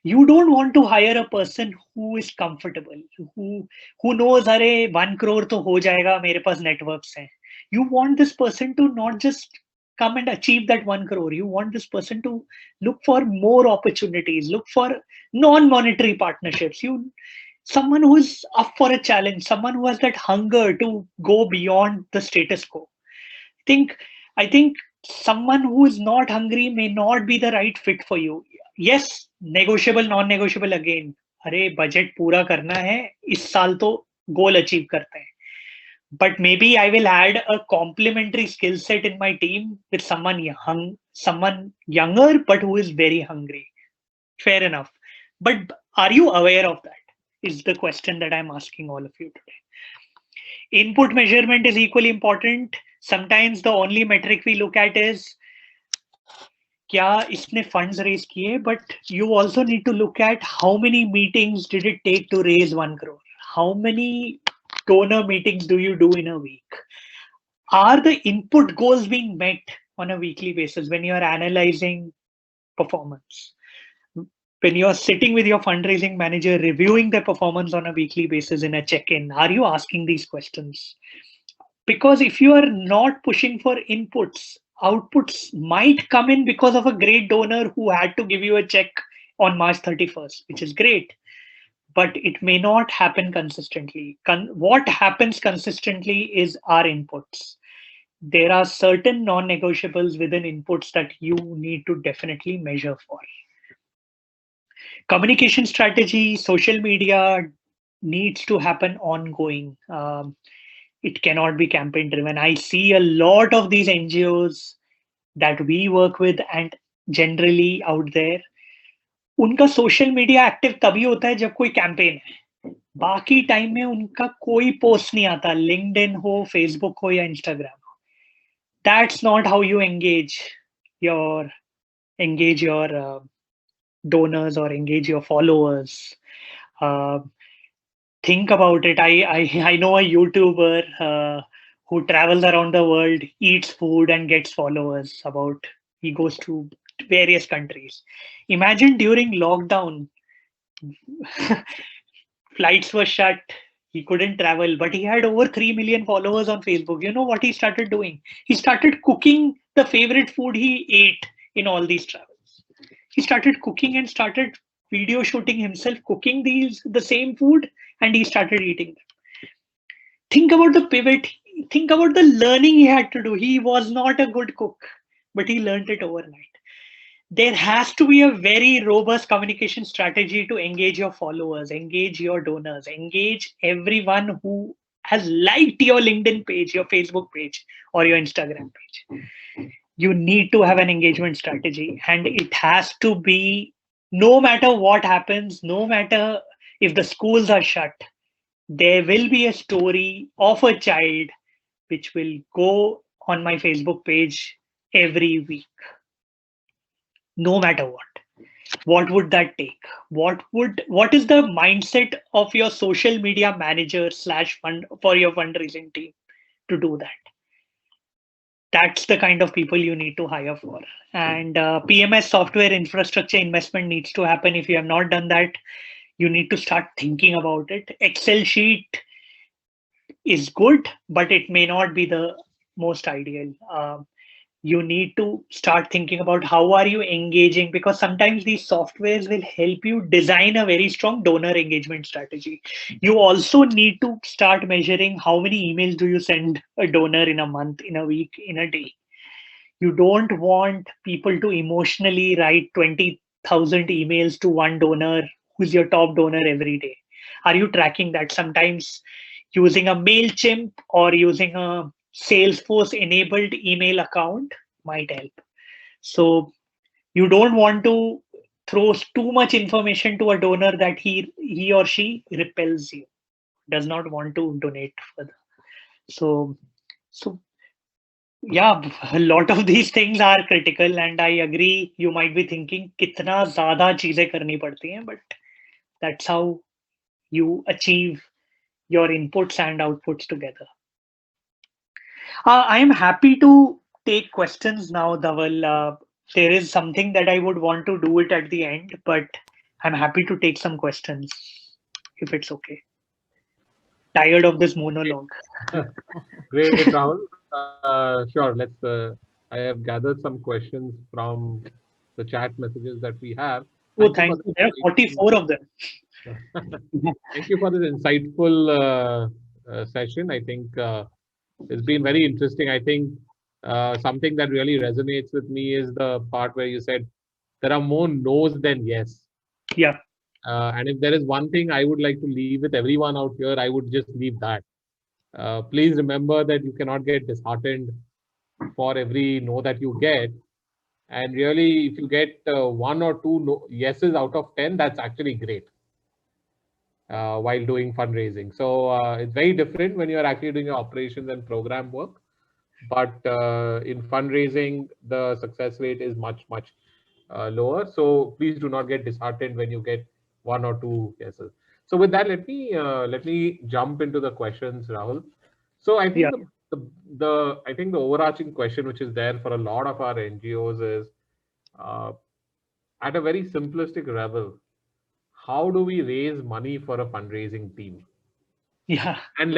You don't want to hire a person who is comfortable, who knows, अरे 1 crore तो हो जाएगा, मेरे पास networks हैं. You want this person to not just come and achieve that 1 crore. You want this person to look for more opportunities, look for non-monetary partnerships. Someone who is up for a challenge, someone who has that hunger to go beyond the status quo. think I think someone who is not hungry may not be the right fit for you. Yes, negotiable, non negotiable again. अरे budget पूरा करना है इस साल, तो goal achieve करते हैं. But maybe I will add a complementary skill set in my team with someone younger but who is very hungry. Fair enough. But are you aware of that? Is the question that I'm asking all of you today. Input measurement is equally important. Sometimes the only metric we look at is क्या इसने funds raise किए, but you also need to look at how many meetings did it take to raise 1 crore. How many donor meetings do you do in a week? Are the input goals being met on a weekly basis when you are analyzing performance? When you are sitting with your fundraising manager, reviewing their performance on a weekly basis in a check-in, are you asking these questions? Because if you are not pushing for inputs, outputs might come in because of a great donor who had to give you a check on March 31st, which is great, but it may not happen consistently. What happens consistently is our inputs. There are certain non-negotiables within inputs that you need to definitely measure for. Communication strategy, social media needs to happen ongoing. It cannot be campaign driven. I see a lot of these NGOs that we work with and generally out there, उनका social media active तभी होता है जब कोई campaign है. बाकी time में उनका कोई पोस्ट नहीं आता, लिंक्डइन हो, फेसबुक हो या इंस्टाग्राम हो. That's not how you engage your donors or engage your followers. Think about it. I know a YouTuber who travels around the world, eats food and gets followers. He goes to various countries. Imagine during lockdown, flights were shut. He couldn't travel, but he had over 3 million followers on Facebook. You know what he started doing? He started cooking the favorite food he ate in all these travels. He started cooking and started video shooting himself cooking the same food, and he started eating them. Think about the pivot. Think about the learning he had to do. He was not a good cook, but he learned it overnight. There has to be a very robust communication strategy to engage your followers, engage your donors, engage everyone who has liked your LinkedIn page, your Facebook page, or your Instagram page. You need to have an engagement strategy, and it has to be, no matter what happens, no matter if the schools are shut, there will be a story of a child which will go on my Facebook page every week. No matter what would that take? What is the mindset of your social media manager / fund for your fundraising team to do that? That's the kind of people you need to hire for. And PMS, software infrastructure investment, needs to happen. If you have not done that, you need to start thinking about it. Excel sheet is good, but it may not be the most ideal. You need to start thinking about how are you engaging, because sometimes these softwares will help you design a very strong donor engagement strategy. You also need to start measuring how many emails do you send a donor in a month, in a week, in a day. You don't want people to emotionally write 20,000 emails to one donor who's your top donor every day. Are you tracking that? Sometimes using a MailChimp or using a Salesforce enabled email account might help. So you don't want to throw too much information to a donor that he or she repels you, does not want to donate further. So yeah, a lot of these things are critical, and I agree. You might be thinking कितना ज़्यादा चीजें करनी पड़ती हैं, but that's how you achieve your inputs and outputs together. I am happy to take questions now, Dhaval. There is something that I would want to do it at the end, but I'm happy to take some questions if it's okay. Tired of this monologue.
Great, Rahul. Sure, let's. I have gathered some questions from the chat messages that we have.
Oh,
Thank you for
thank
this
you. There are
insightful.
44 of them.
Thank you for this insightful session. I think it's been very interesting. I think something that really resonates with me is the part where you said there are more no's than yes.
Yeah.
And if there is one thing I would like to leave with everyone out here, I would just leave that. Please remember that you cannot get disheartened for every no that you get. And really, if you get one or two no, yeses out of 10, that's actually great while doing fundraising. So it's very different when you are actually doing your operations and program work. But in fundraising, the success rate is much, much lower. So please do not get disheartened when you get one or two yeses. So with that, let me jump into the questions, Rahul. So I
Yeah.
think the I think the overarching question which is there for a lot of our NGOs is uh, at a very simplistic level, how do we raise money for a fundraising team?
Yeah.
And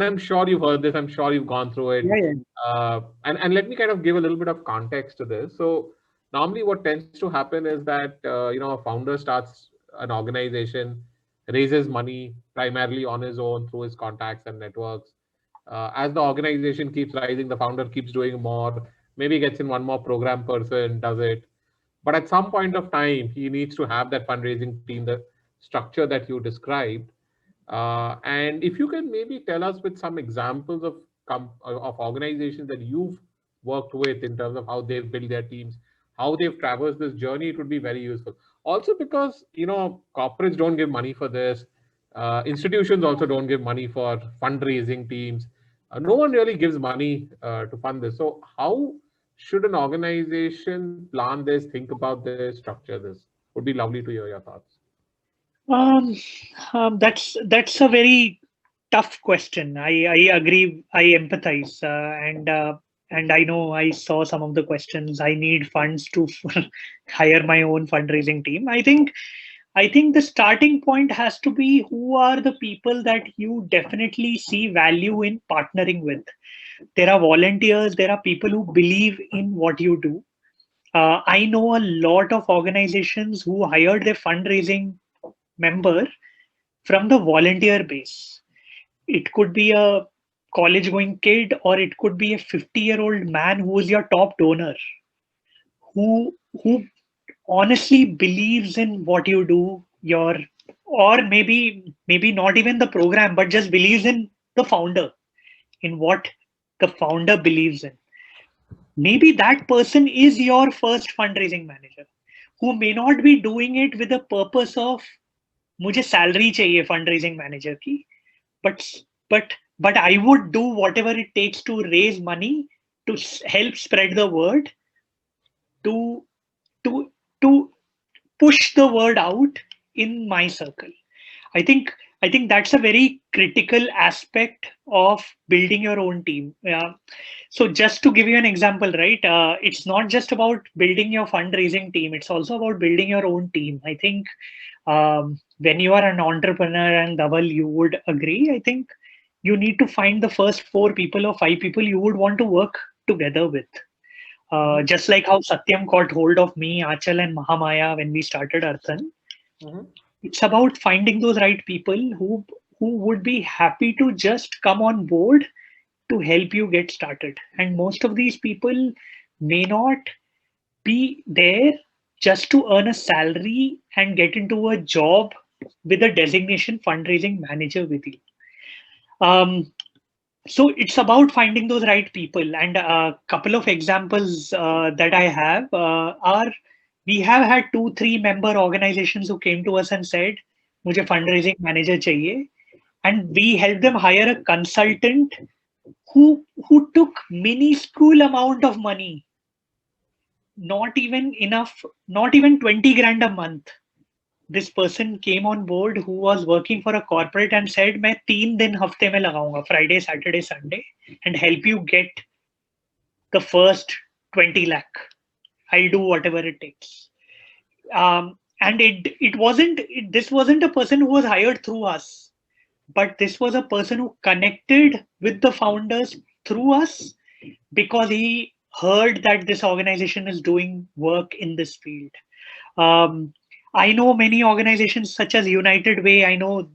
I'm sure you've heard this, I'm sure you've gone through it.
Yeah. Yeah.
And let me kind of give a little bit of context to this. So normally what tends to happen is that a founder starts an organization, raises money primarily on his own through his contacts and networks. As the organization keeps rising, the founder keeps doing more, maybe gets in one more program person, does it. But at some point of time, he needs to have that fundraising team, the structure that you described. And if you can maybe tell us with some examples of organizations that you've worked with in terms of how they've built their teams, how they've traversed this journey, it would be very useful. Also, because corporates don't give money for this, institutions also don't give money for fundraising teams. No one really gives money to fund this. So, how should an organization plan this, think about this, structure this? Would be lovely to hear your thoughts.
Um, that's a very tough question. I agree. I empathize, and I know I saw some of the questions. I need funds to hire my own fundraising team. I think the starting point has to be who are the people that you definitely see value in partnering with. There are volunteers. There are people who believe in what you do. I know a lot of organizations who hired their fundraising member from the volunteer base. It could be a college going kid, or it could be a 50-year-old man who is your top donor, who honestly believes in what you do, or maybe not even the program, but just believes in the founder, in what the founder believes in. Maybe that person is your first fundraising manager, who may not be doing it with the purpose of मुझे salary चाहिए fundraising manager की, but but but I would do whatever it takes to raise money to help spread the word, to to to push the word out in my circle. I think I think that's a very critical aspect of building your own team. Yeah. So just to give you an example, right? It's not just about building your fundraising team. It's also about building your own team. I think when you are an entrepreneur, and Dhaval, you would agree. I think you need to find the first 4 people or 5 people you would want to work together with. Just like how Satyam got hold of me, Achal, and Mahamaya when we started Arthan,
Mhm.
it's about finding those right people who would be happy to just come on board to help you get started. And most of these people may not be there just to earn a salary and get into a job with a designation fundraising manager with you. Um, so it's about finding those right people. And a couple of examples that I have are, we have had 2 3 member organizations who came to us and said मुझे fundraising manager चाहिए, and we helped them hire a consultant who took minuscule amount of money, not even enough, not even 20 grand a month. This person came on board who was working for a corporate and said मैं 3 दिन हफ्ते में लगाऊंगा, Friday, Saturday, Sunday, and help you get the first 20 lakh. I'll do whatever it takes. And this wasn't a person who was hired through us, but this was a person who connected with the founders through us because he heard that this organization is doing work in this field. Um, I know many organizations such as United Way. I know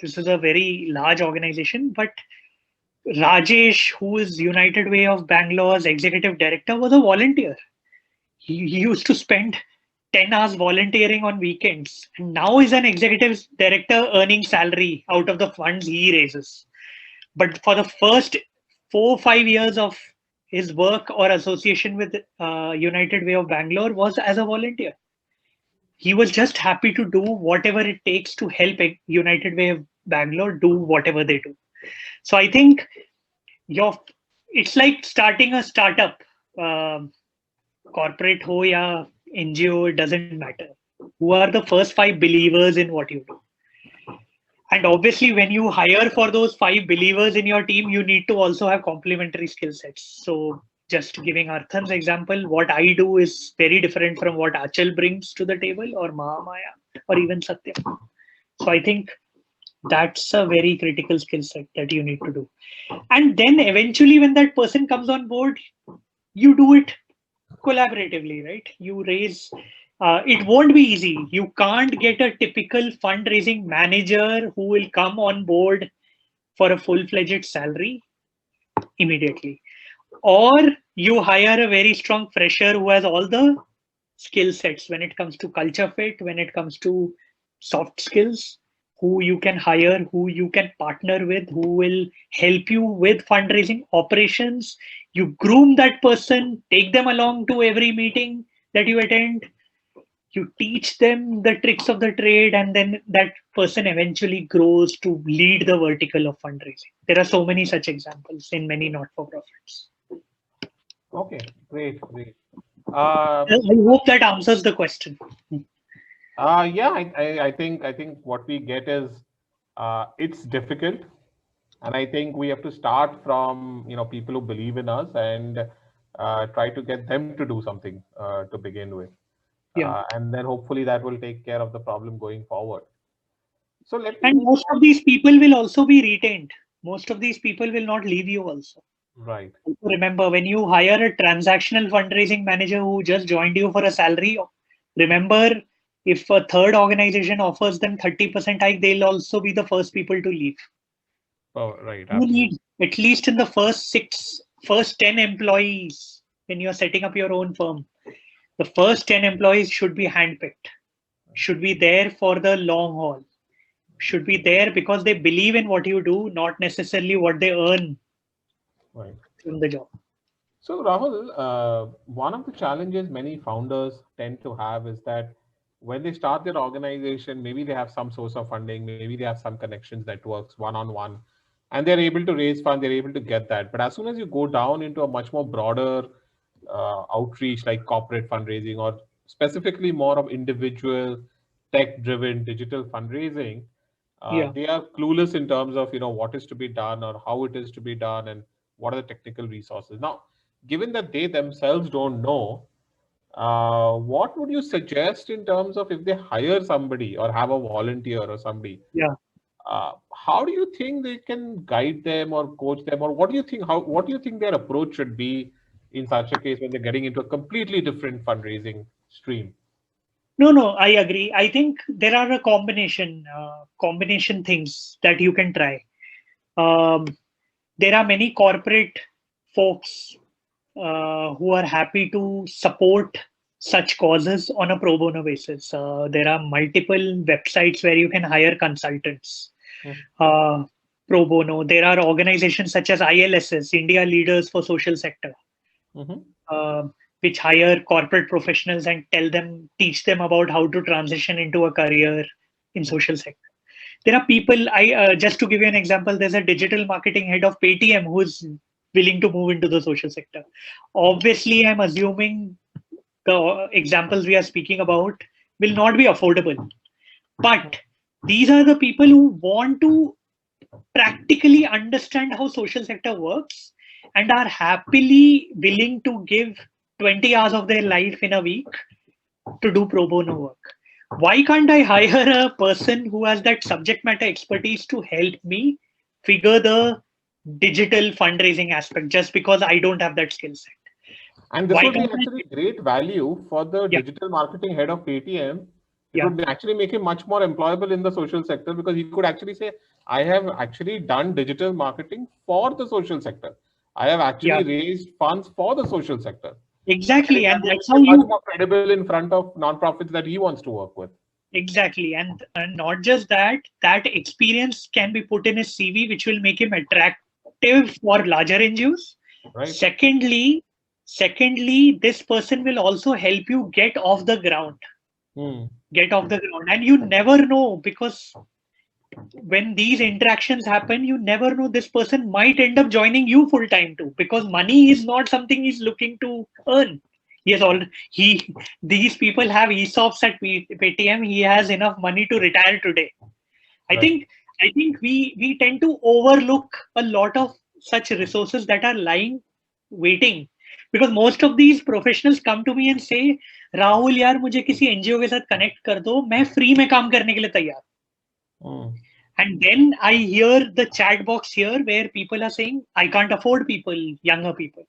this is a very large organization, but Rajesh, who is United Way of Bangalore's executive director, was a volunteer. He used to spend 10 hours volunteering on weekends, and now is an executive director earning salary out of the funds he raises. But for the first 4 or 5 years of his work or association with United Way of Bangalore was as a volunteer. He was just happy to do whatever it takes to help United Way of Bangalore do whatever they do. So I think it's like starting a startup. Corporate ho ya NGO, it doesn't matter. Who are the first 5 believers in what you do? And obviously, when you hire for those 5 believers in your team, you need to also have complementary skill sets. So just giving Arthan's example, what I do is very different from what Achal brings to the table, or Mahamaya, or even Satya. So I think that's a very critical skill set that you need to do. And then eventually, when that person comes on board, you do it collaboratively, right? You raise, it won't be easy. You can't get a typical fundraising manager who will come on board for a full-fledged salary immediately. Or you hire a very strong fresher who has all the skill sets when it comes to culture fit, when it comes to soft skills, who you can hire, who you can partner with, who will help you with fundraising operations. You groom that person, take them along to every meeting that you attend. You teach them the tricks of the trade, and then that person eventually grows to lead the vertical of fundraising. There are so many such examples in many not-for-profits.
Okay, great.
I hope that answers the question.
Yeah, I think what we get is it's difficult, and I think we have to start from people who believe in us and try to get them to do something to begin with.
Yeah.
And then hopefully that will take care of the problem going forward. So
and most of these people will also be retained. Most of these people will not leave you also.
Right.
Remember, when you hire a transactional fundraising manager who just joined you for a salary, remember, if a third organization offers them 30% hike, they'll also be the first people to leave.
Oh, right.
You need, at least in the first 10 employees, when you're setting up your own firm, the first 10 employees should be handpicked, should be there for the long haul, should be there because they believe in what you do, not necessarily what they earn from the job.
So Rahul, one of the challenges many founders tend to have is that when they start their organization, maybe they have some source of funding, maybe they have some connections, networks, one-on-one, and they're able to raise funds, they're able to get that. But as soon as you go down into a much more broader outreach like corporate fundraising, or specifically more of individual tech-driven digital fundraising, they are clueless in terms of what is to be done or how it is to be done and what are the technical resources. Now, given that they themselves don't know, what would you suggest in terms of if they hire somebody or have a volunteer or somebody?
Yeah.
How do you think they can guide them or coach them, or what do you think their approach should be in such a case when they're getting into a completely different fundraising stream?
No, I agree. I think there are a combination things that you can try. There are many corporate folks who are happy to support such causes on a pro bono basis. There are multiple websites where you can hire consultants pro bono. There are organizations such as ILSS, India Leaders for Social Sector, which hire corporate professionals and teach them about how to transition into a career in social sector. There are people, just to give you an example, there's a digital marketing head of Paytm who's willing to move into the social sector. Obviously, I'm assuming the examples we are speaking about will not be affordable. But these are the people who want to practically understand how social sector works and are happily willing to give 20 hours of their life in a week to do pro bono work. why can't I hire a person who has that subject matter expertise to help me figure the digital fundraising aspect just because I don't have that skill set?
And this
Why
would be
can't I?
actually great value for the
Yeah,
digital marketing head of Paytm. It
yeah,
would actually make him much more employable in the social sector, because he could actually say, I have actually done digital marketing for the social sector. I have
yeah,
actually raised funds for the social sector.
exactly.
That
And
makes
that's how
him much
you,
more credible in front of nonprofits that he wants to work with.
exactly. And not just that, that experience can be put in his CV, which will make him attractive for larger NGOs.
Right?
Secondly, this person will also help you
Hmm.
get off the ground. And you never know, because when these interactions happen, you never know, this person might end up joining you full time too, because money is not something he's looking to earn. He has all he these people have ESOPs at Paytm. He has enough money to retire today. I
Right.
think I think we tend to overlook a lot of such resources that are lying waiting, because most of these professionals come to me and say, Rahul यार मुझे किसी NGO के साथ connect कर दो, मैं free में काम करने के लिए तैयार.
Hmm.
And then I hear the chat box here where people are saying, I can't afford people, younger people.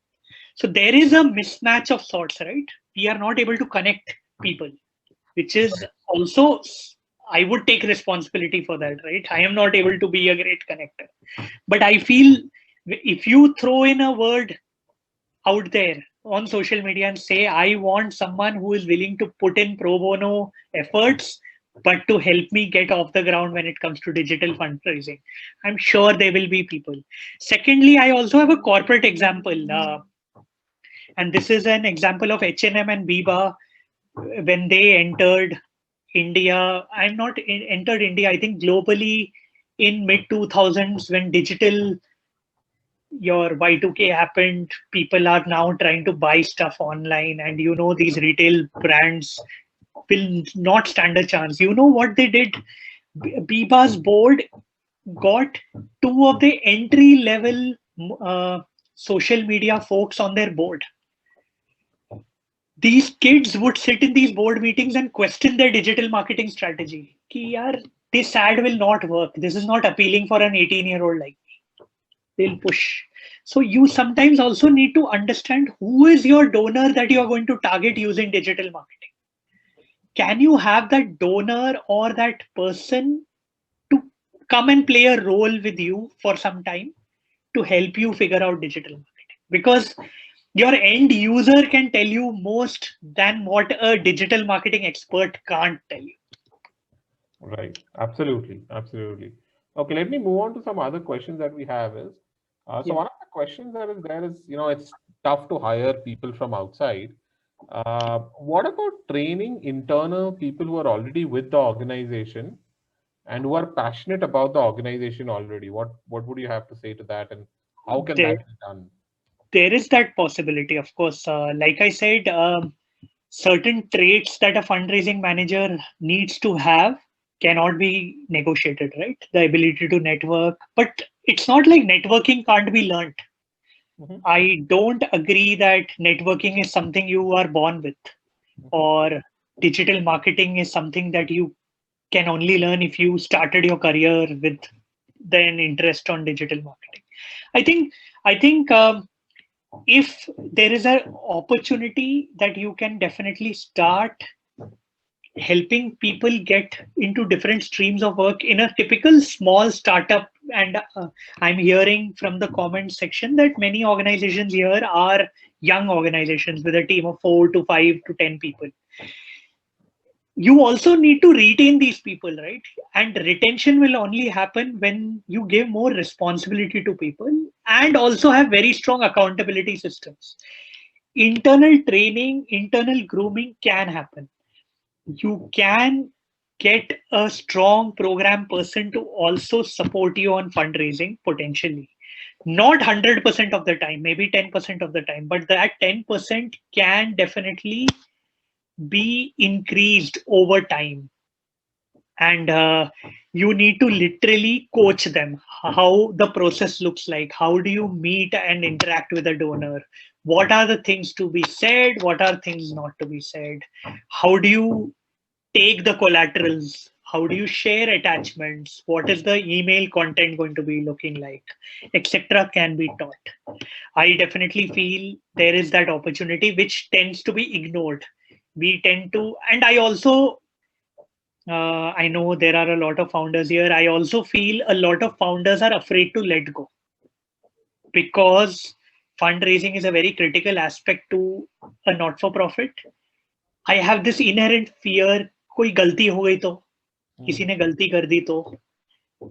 So there is a mismatch of sorts, right? We are not able to connect people, which is
Right.
also, I would take responsibility for that, right? I am not able to be a great connector. But I feel if you throw in a word out there on social media and say, I want someone who is willing to put in pro bono efforts, but to help me get off the ground when it comes to digital fundraising, I'm sure there will be people. Secondly, I also have a corporate example. And this is an example of H&M and Biba when they entered India. I'm not entered India, I think globally in mid 2000s when digital your Y2K happened, people are now trying to buy stuff online, and these retail brands will not stand a chance. You know what they did? Biba's board got two of the entry level social media folks on their board. These kids would sit in these board meetings and question their digital marketing strategy. Ki yaar, this ad will not work. This is not appealing for an 18-year-old like me. They'll push. So you sometimes also need to understand who is your donor that you are going to target using digital marketing. Can you have that donor or that person to come and play a role with you for some time to help you figure out digital marketing? Because your end user can tell you most than what a digital marketing expert can't tell you.
Right. Absolutely. Absolutely. Okay, let me move on to some other questions that we have is, so
Yeah.
one of the questions that is there is, it's tough to hire people from outside. What about training internal people who are already with the organization and who are passionate about the organization already? What would you have to say to that, and how can
There,
that be done?
there is that possibility, of course. Like I said, certain traits that a fundraising manager needs to have cannot be negotiated, right? The ability to network, but it's not like networking can't be learned.
Mhm,
I don't agree that networking is something you are born with,
mhm.
or digital marketing is something that you can only learn if you started your career with an interest on digital marketing. I think if there is an opportunity that you can definitely start helping people get into different streams of work in a typical small startup. And I'm hearing from the comment section that many organizations here are young organizations with a team of 4 to 5 to 10 people. You also need to retain these people, right? And retention will only happen when you give more responsibility to people and also have very strong accountability systems. Internal training, internal grooming can happen. You can get a strong program person to also support you on fundraising potentially. Not 100% of the time, maybe 10% of the time, but that 10% can definitely be increased over time. And you need to literally coach them how the process looks like. How do you meet and interact with a donor? What are the things to be said? What are things not to be said? How do you take the collaterals? How do you share attachments? What is the email content going to be looking like? Etc. can be taught. I definitely feel there is that opportunity which tends to be ignored. We tend to, and I also, I know there are a lot of founders here. I also feel a lot of founders are afraid to let go because fundraising is a very critical aspect to a not-for-profit. I have this inherent fear, कोई गलती हो गई तो, किसी ने गलती कर दी तो,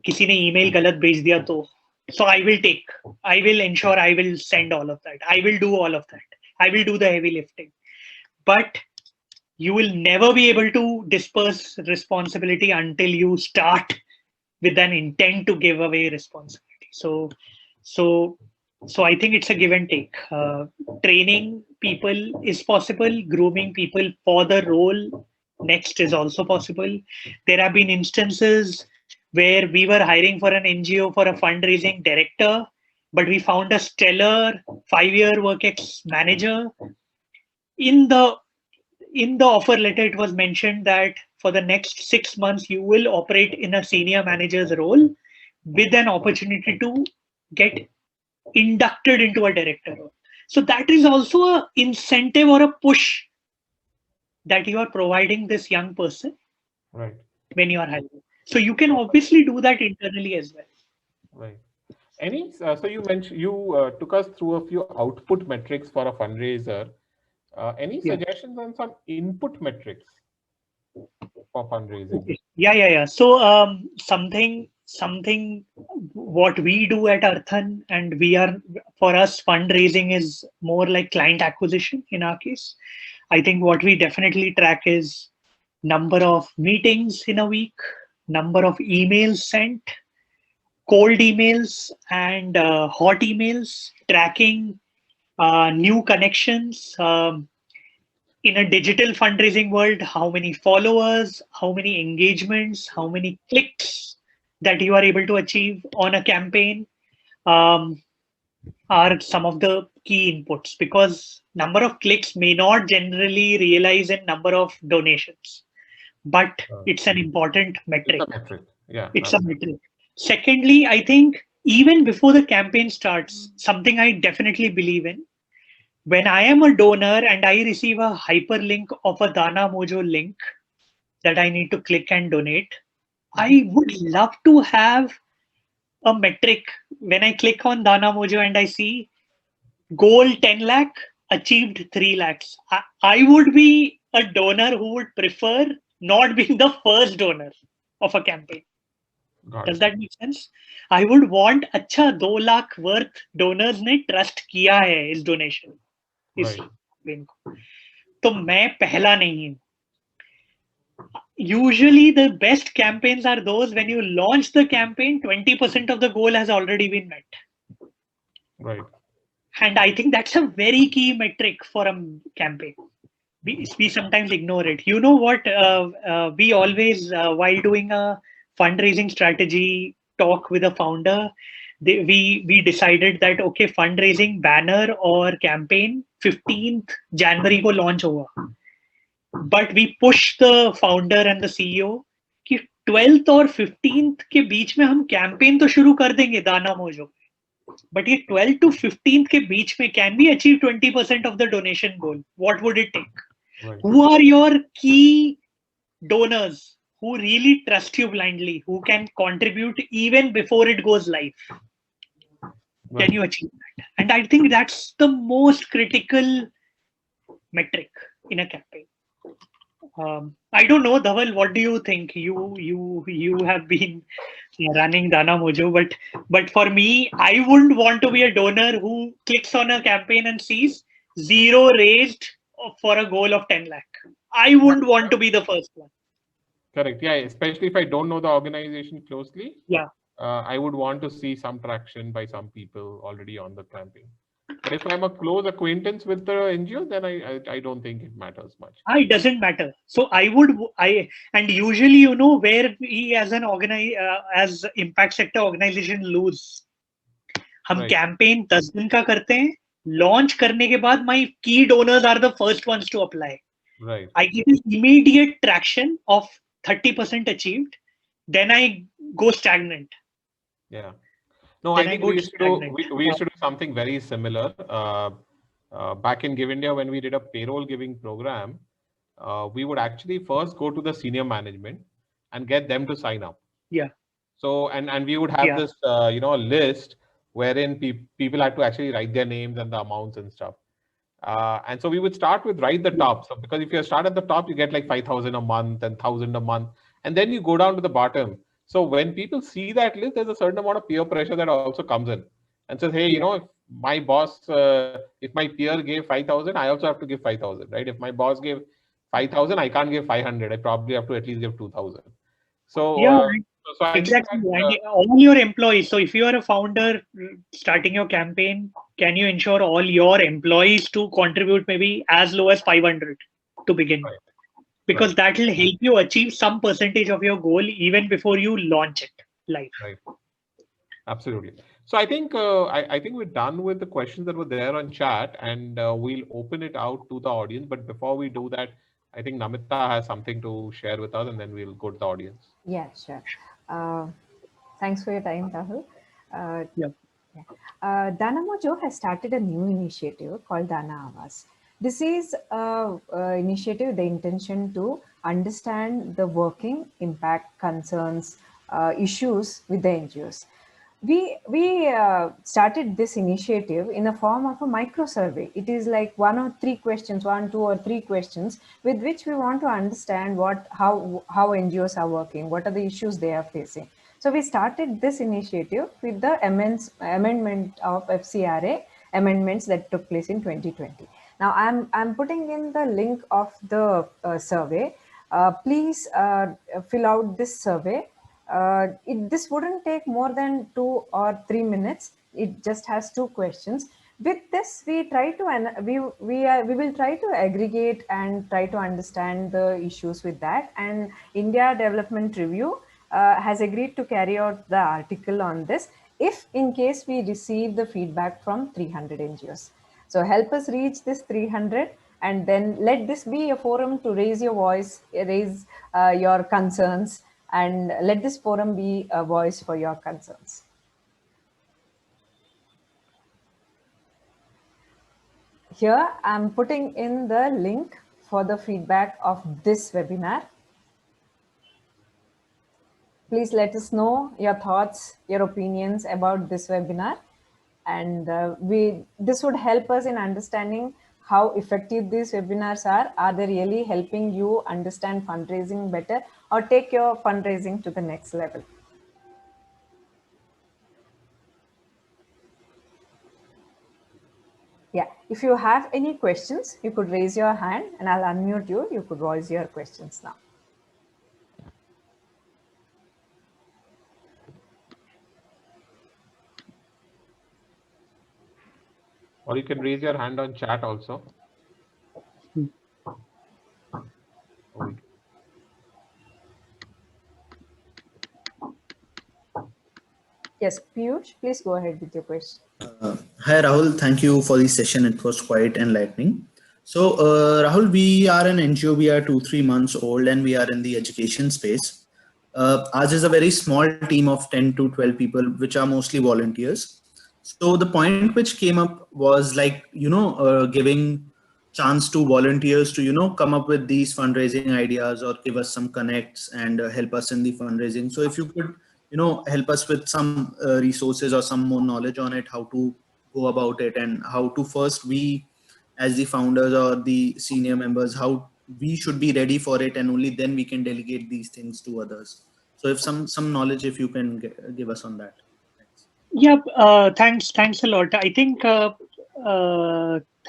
किसी ने email गलत भेज दिया तो, so I will ensure I will send all of that. I will do all of that. I will do the heavy lifting. But you will never be able to disperse responsibility until you start with an intent to give away responsibility. So I think it's a give and take. Training people is possible. Grooming people for the role next is also possible. There have been instances where we were hiring for an NGO for a fundraising director, but we found a stellar 5-year WorkX manager. In the offer letter, it was mentioned that for the next 6 months, you will operate in a senior manager's role with an opportunity to get inducted into a director role. So that is also an incentive or a push that you are providing this young person
Right.
when you are hiring. So you can obviously do that internally as well.
Right. Any, so you mentioned, you took us through a few output metrics for a fundraiser. Any suggestions on some input metrics for fundraising?
Okay. Yeah. So something what we do at Arthan, and for us, fundraising is more like client acquisition in our case. I think what we definitely track is number of meetings in a week, number of emails sent, cold emails and hot emails, tracking new connections. In a digital fundraising world, how many followers, how many engagements, how many clicks that you are able to achieve on a campaign are some of the key inputs, because number of clicks may not generally realize in number of donations, but it's an important metric.
It's a metric. Yeah,
it's a metric. Secondly, I think even before the campaign starts, something I definitely believe in, when I am a donor and I receive a hyperlink of a Dana Mojo link that I need to click and donate, I would love to have a metric. When I click on Dana Mojo and I see goal 10 lakh, achieved 3 lakhs, I would be a donor who would prefer not being the first donor of a campaign. Does that make sense? I would want, अच्छा 2 lakh worth donors ने trust किया है इस donation. तो मैं पहला नहीं हूं. Usually the best campaigns are those when you launch the campaign, 20% of the goal has already been met.
Right.
And I think that's a very key metric for a campaign. We sometimes ignore it. You know what? We always, while doing a fundraising strategy talk with a founder, we decided that, okay, fundraising banner or campaign 15th January को launch होगा. But we push the founder and the CEO कि 12th और 15th के बीच में हम campaign तो शुरू कर देंगे दाना मोजो. But ये 12th to 15th के बीच में, can we achieve 20% of the donation goal? What would it take? Right. Who are your key donors who really trust you blindly, who can contribute even before it goes live? Right. Can you achieve that? And I think that's the most critical metric in a campaign. I don't know, Dhaval, what do you think? You have been running Dana Mojo, but for me, I wouldn't want to be a donor who clicks on a campaign and sees 0 raised for a goal of 10 lakh. I wouldn't want to be the first one.
Correct. Yeah, especially if I don't know the organization closely.
Yeah.
I would want to see some traction by some people already on the campaign. But if I'm a close acquaintance with the NGO, then I don't think it matters much.
It doesn't matter. So and usually, you know, where we as an as impact sector organization lose. हम right. Campaign 10 दिन का करते हैं, launch करने के बाद my key donors are the first ones to apply.
Right.
I get an immediate traction of 30% achieved, then I go stagnant.
Yeah. No, I
Then I
think
go
we used to do
stagnant.
we used to do something very similar. Back in Give India, when we did a payroll giving program, we would actually first go to the senior management and get them to sign up.
Yeah,
So and we would have
yeah,
this list wherein people had to actually write their names and the amounts and stuff. And so we would start with right the top. So because if you start at the top, you get like 5,000 a month and 1,000 a month, and then you go down to the bottom. So when people see that list, there's a certain amount of peer pressure that also comes in and says, hey,
yeah,
if my boss, if my peer gave 5,000, I also have to give 5,000, right? If my boss gave 5,000, I can't give 500. I probably have to at least give 2,000. So,
yeah.
so I think
Exactly.
that
And all your employees. So if you are a founder starting your campaign, can you ensure all your employees to contribute maybe as low as 500 to begin?
right,
Because
right,
that will help you achieve some percentage of your goal even before you launch it live.
right. Absolutely. So I think I think we're done with the questions that were there on chat, and we'll open it out to the audience. But before we do that, I think Namita has something to share with us, and then we'll go to the audience.
Yeah, sure. Uh, Thanks for your time, Rahul. Uh,
Yeah.
Dana Mojo has started a new initiative called Dana Avas. This is an initiative with the intention to understand the working impact, concerns, issues with the NGOs. We started this initiative in the form of a micro survey. It is like 1, 2, or 3 questions with which we want to understand how NGOs are working, what are the issues they are facing. So we started this initiative with the amendment of FCRA amendments that took place in 2020. Now I'm putting in the link of the survey. Please fill out this survey. This wouldn't take more than 2 or 3 minutes. It just has 2 questions. With this, we try to we will try to aggregate and try to understand the issues with that. And India Development Review has agreed to carry out the article on this if in case we receive the feedback from 300 NGOs. So help us reach this 300, and then let this be a forum to raise your voice, raise your concerns, and let this forum be a voice for your concerns. Here I'm putting in the link for the feedback of this webinar. Please let us know your thoughts, your opinions about this webinar. And this would help us in understanding how effective these webinars are. Are they really helping you understand fundraising better or take your fundraising to the next level? Yeah, if you have any questions, you could raise your hand and I'll unmute you. You could voice your questions now.
Or you can raise your hand on chat also.
Yes, Piyush, please go ahead with your question.
Hi Rahul, thank you for this session. It was quite enlightening. So Rahul, we are an NGO, we are 2-3 months old and we are in the education space. Ours is a very small team of 10 to 12 people, which are mostly volunteers. So the point which came up was like, giving chance to volunteers to, come up with these fundraising ideas or give us some connects and help us in the fundraising. So if you could, help us with some resources or some more knowledge on it, how to go about it and how to first we as the founders or the senior members, how we should be ready for it, and only then we can delegate these things to others. So if some knowledge, if you can give us on that. Thanks.
Yeah, thanks a lot. I think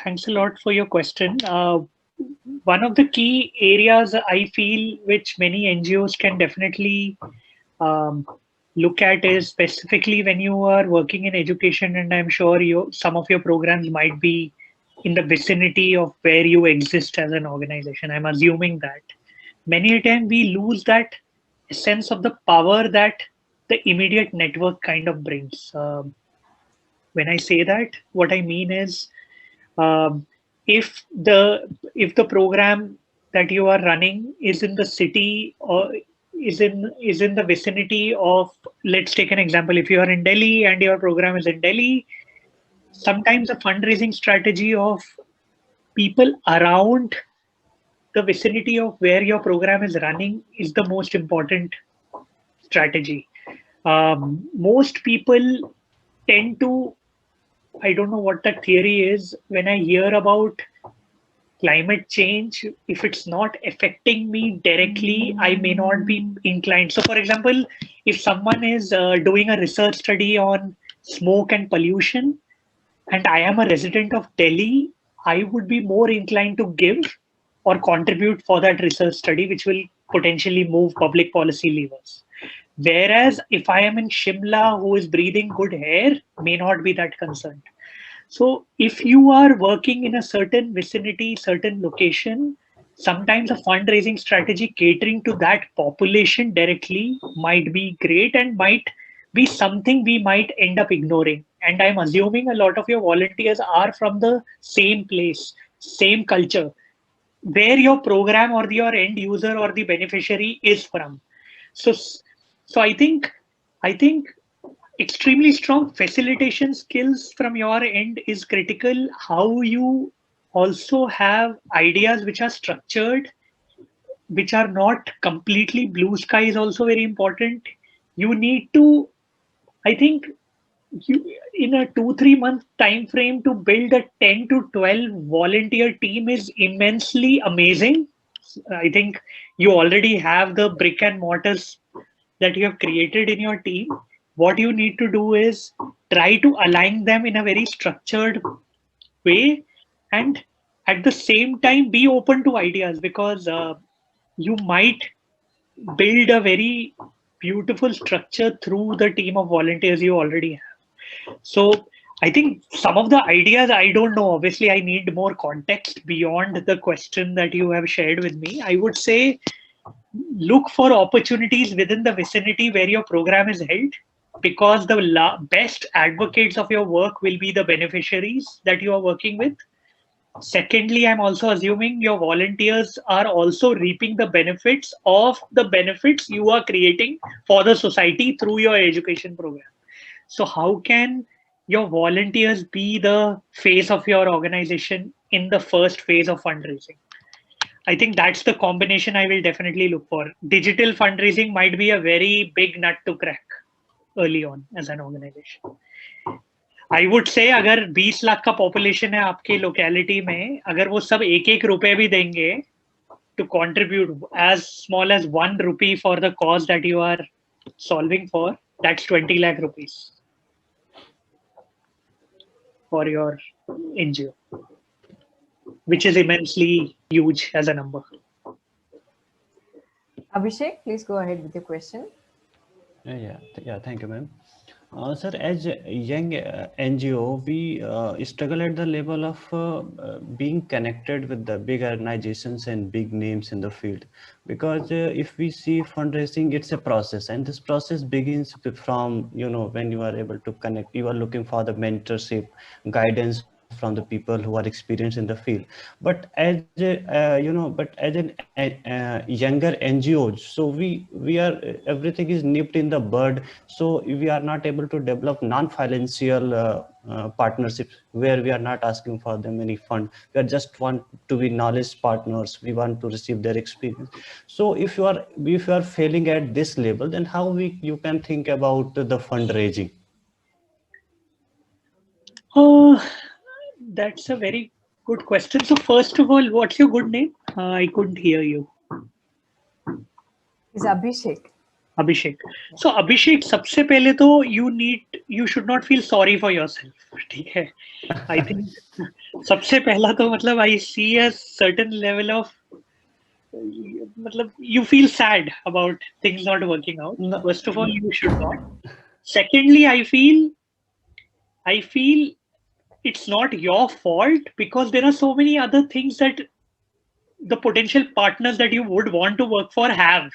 thanks a lot for your question. One of the key areas I feel which many NGOs can definitely look at is specifically when you are working in education, and I'm sure some of your programs might be in the vicinity of where you exist as an organization. I'm assuming that many a time we lose that sense of the power that the immediate network kind of brings. When I say that, what I mean is um, if the program that you are running is in the city or is in the vicinity of, let's take an example, if you are in Delhi and your program is in Delhi, sometimes a fundraising strategy of people around the vicinity of where your program is running is the most important strategy. Most people tend to, I don't know what that theory is, when I hear about climate change, if it's not affecting me directly, I may not be inclined. So, for example, if someone is doing a research study on smoke and pollution, and I am a resident of Delhi, I would be more inclined to give or contribute for that research study, which will potentially move public policy levers. Whereas if I am in Shimla, who is breathing good air, may not be that concerned. So if you are working in a certain vicinity, certain location, sometimes a fundraising strategy catering to that population directly might be great and might be something we might end up ignoring. And I'm assuming a lot of your volunteers are from the same place, same culture, where your program or your end user or the beneficiary is from. So, so I think extremely strong facilitation skills from your end is critical. How you also have ideas which are structured, which are not completely blue sky is also very important. You need to, I think, you, in a 2-3 month time frame to build a 10 to 12 volunteer team is immensely amazing. I think you already have the brick and mortars that you have created in your team. What you need to do is try to align them in a very structured way, and at the same time be open to ideas, because you might build a very beautiful structure through the team of volunteers you already have. So I think some of the ideas, I don't know, obviously I need more context beyond the question that you have shared with me. I would say look for opportunities within the vicinity where your program is held, because the best advocates of your work will be the beneficiaries that you are working with. Secondly, I'm also assuming your volunteers are also reaping the benefits of the benefits you are creating for the society through your education program. So how can your volunteers be the face of your organization in the first phase of fundraising? I think that's the combination I will definitely look for. Digital fundraising might be a very big nut to crack early on as an organization. I would say अगर 20 लाख का population है आपके locality में, अगर वो सब एक रुपए भी देंगे to contribute as small as 1 rupee for the cause that you are solving for, that's 20 lakh rupees for your NGO, which is immensely huge as a number.
Abhishek, please go ahead with your question.
Yeah, thank you, ma'am. Sir, as a young NGO, we struggle at the level of being connected with the big organizations and big names in the field. Because if we see fundraising, it's a process, and this process begins from, when you are able to connect, you are looking for the mentorship, guidance from the people who are experienced in the field. But as a younger NGOs, so we are, everything is nipped in the bud. So we are not able to develop non-financial partnerships where we are not asking for them any fund. We are just want to be knowledge partners. We want to receive their experience. So if you are failing at this level, then how you can think about the fundraising?
That's a very good question. So first of all, what's your good name? I couldn't hear you.
Is Abhishek.
Abhishek. So Abhishek, सबसे पहले तो you should not feel sorry for yourself. ठीक है? I think सबसे पहला तो मतलब I see a certain level of मतलब you feel sad about things not working out.
No.
First of all, you should not. Secondly, I feel it's not your fault, because there are so many other things that the potential partners that you would want to work for have.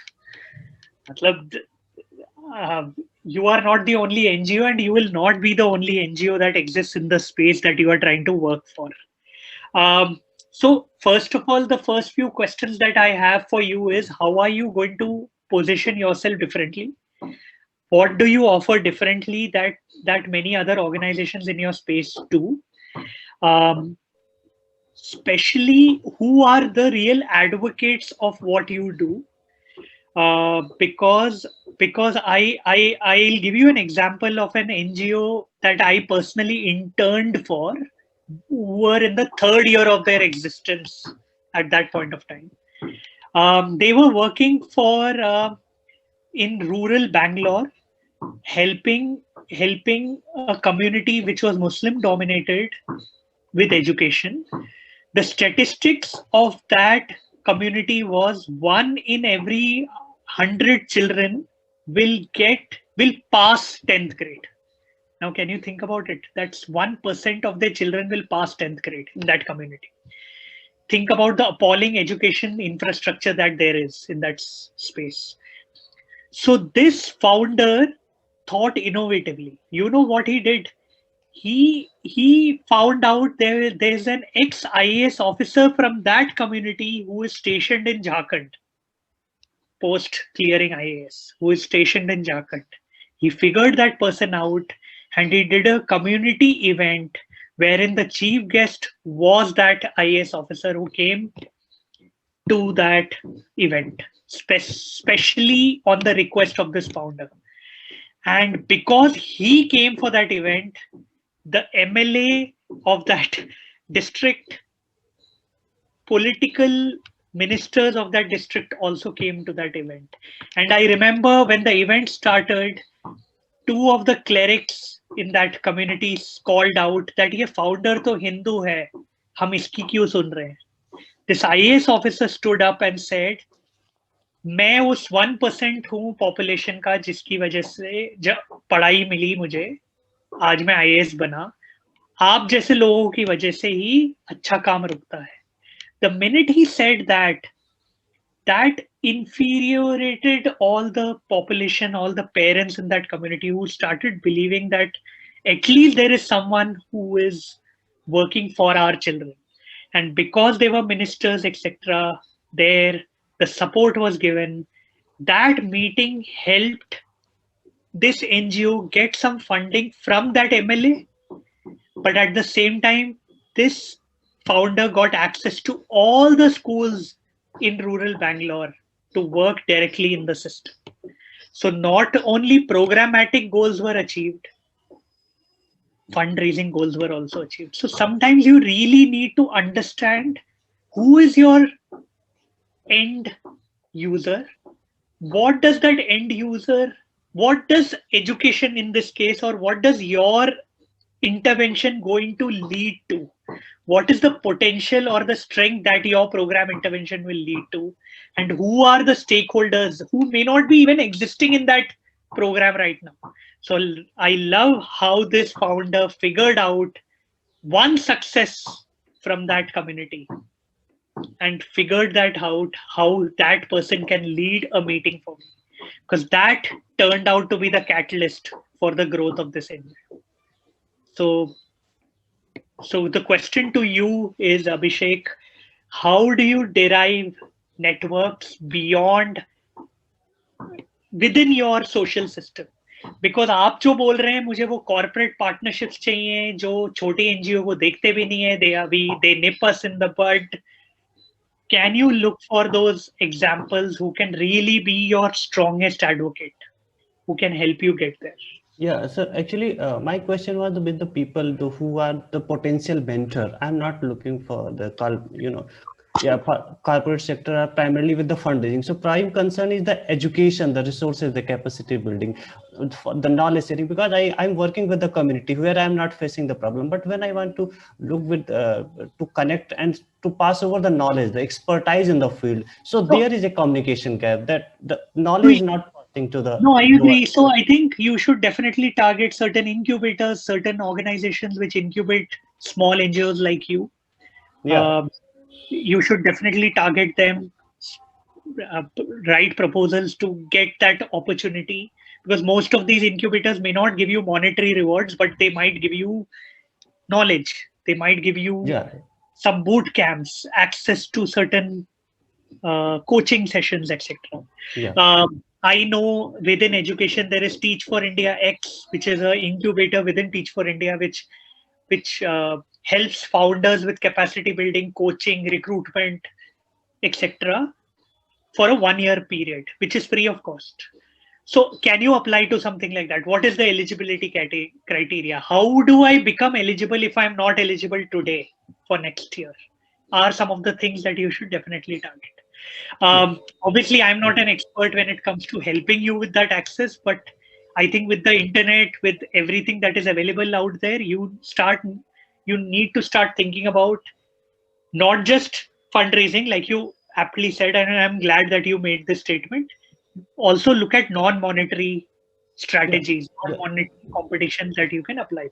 You are not the only NGO, and you will not be the only NGO that exists in the space that you are trying to work for. So first of all, the first few questions that I have for you is, how are you going to position yourself differently? What do you offer differently that many other organizations in your space do? Especially, who are the real advocates of what you do? Because I'll give you an example of an NGO that I personally interned for, who were in the third year of their existence at that point of time. They were working for in rural Bangalore, helping a community which was Muslim dominated with education. The statistics of that community was 1 in every 100 children will pass 10th grade. Now, can you think about it? That's 1% of their children will pass 10th grade in that community. Think about the appalling education infrastructure that there is in that space. So this founder thought innovatively. You know what he did? He found out there's an ex-IAS officer from that community who is stationed in Jharkhand, post clearing IAS, who is stationed in Jharkhand. He figured that person out, and he did a community event wherein the chief guest was that IAS officer who came to that event, especially on the request of this founder. And because he came for that event, the MLA of that district, political ministers of that district also came to that event. And I remember when the event started, two of the clerics in that community called out that ye founder to Hindu hai, hum iski kyun sun rahe hain? This IAS officer stood up and said, मैं उस 1% हूँ population का जिसकी वजह से पढ़ाई मिली मुझे, आज मैं IAS बना, आप जैसे लोगों की वजह से ही अच्छा काम रुकता है. The minute he said that infuriated all the population, all the parents in that community, who started believing that at least there is someone who is working for our children. And because they were ministers, etc., there the support was given. That meeting helped this NGO get some funding from that MLA, but at the same time, this founder got access to all the schools in rural Bangalore to work directly in the system. So not only programmatic goals were achieved, fundraising goals were also achieved. So sometimes you really need to understand who is your end user. What does that end user, what does education in this case, or what does your intervention going to lead to? What is the potential or the strength that your program intervention will lead to? And who are the stakeholders who may not be even existing in that program right now? So I love how this founder figured out one success from that community and figured that out, how that person can lead a meeting for me, because that turned out to be the catalyst for the growth of this NGO. So the question to you is, Abhishek, how do you derive networks beyond within your social system? Because आप जो बोल रहे हैं, मुझे वो corporate partnerships चाहिए जो छोटी NGO को देखते भी नहीं है, they nip us in the bud. Can you look for those examples who can really be your strongest advocate, who can help you get there?
Yeah, so actually, my question was with the people who are the potential mentor. I'm not looking for the corporate sector are primarily with the fundraising. So prime concern is the education, the resources, the capacity building, the knowledge sharing, because I'm working with the community where I'm not facing the problem. But when I want to look with, to connect and to pass over the knowledge, the expertise in the field. So there is a communication gap that the knowledge is not passing to the.
No, I agree. So I think you should definitely target certain incubators, certain organizations which incubate small NGOs like you.
Yeah.
You should definitely target them, write proposals to get that opportunity, because most of these incubators may not give you monetary rewards, but they might give you knowledge. They might give you some boot camps, access to certain coaching sessions, etc.
Yeah.
I know within education there is Teach for India X, which is an incubator within Teach for India, which helps founders with capacity building, coaching, recruitment, etc. for a 1-year period, which is free of cost. So can you apply to something like that? What is the eligibility criteria? How do I become eligible if I'm not eligible today for next year? Are some of the things that you should definitely target. Obviously, I'm not an expert when it comes to helping you with that access, but I think with the internet, with everything that is available out there, you need to start thinking about not just fundraising, like you aptly said, and I'm glad that you made this statement. Also look at non-monetary strategies,
Yeah.
non-monetary competitions that you can apply.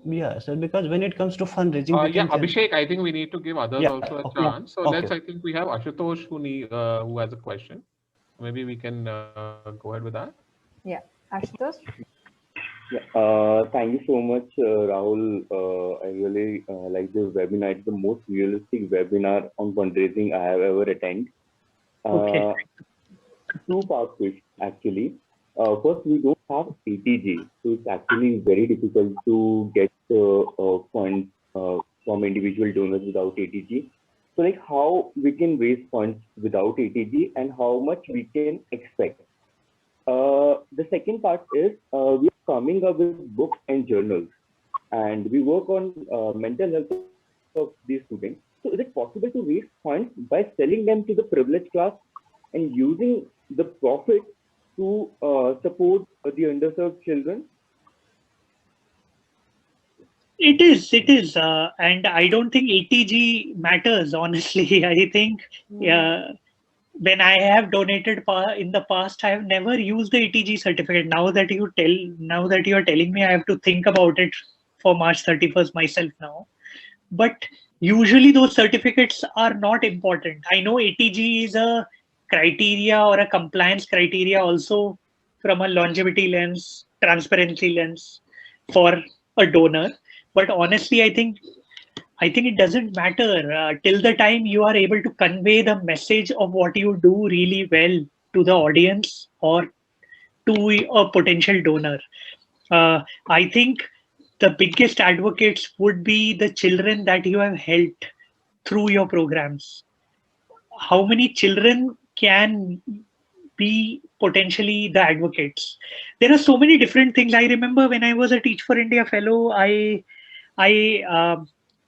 Yeah, so because when it comes to fundraising, we
Yeah,
can
Abhishek, I think we need to give others
Yeah,
also a
okay.
chance. So
Okay.
let's, I think we have Ashutosh who has a question. Maybe we can go ahead with that.
Yeah, Ashutosh.
Yeah, thank you so much, Rahul. I really like this webinar. It's the most realistic webinar on fundraising I have ever attended.
Okay.
Two-part question, actually. First, we don't have ATG, so it's actually very difficult to get funds from individual donors without ATG. So, like, how we can raise funds without ATG and how much we can expect. The second part is we are coming up with books and journals, and we work on mental health of these students. So, is it possible to raise funds by selling them to the privileged class and using the profit to support the underserved children?
It is, and I don't think ATG matters, honestly. I think when I have donated in the past, I have never used the ATG certificate. Now that you are telling me, I have to think about it for March 31st myself now. But usually those certificates are not important. I know ATG is a criteria or a compliance criteria also from a longevity lens, transparency lens for a donor. But honestly, I think it doesn't matter till the time you are able to convey the message of what you do really well to the audience or to a potential donor. I think the biggest advocates would be the children that you have helped through your programs. How many children can be potentially the advocates? There are so many different things. I remember when I was a Teach for India fellow, I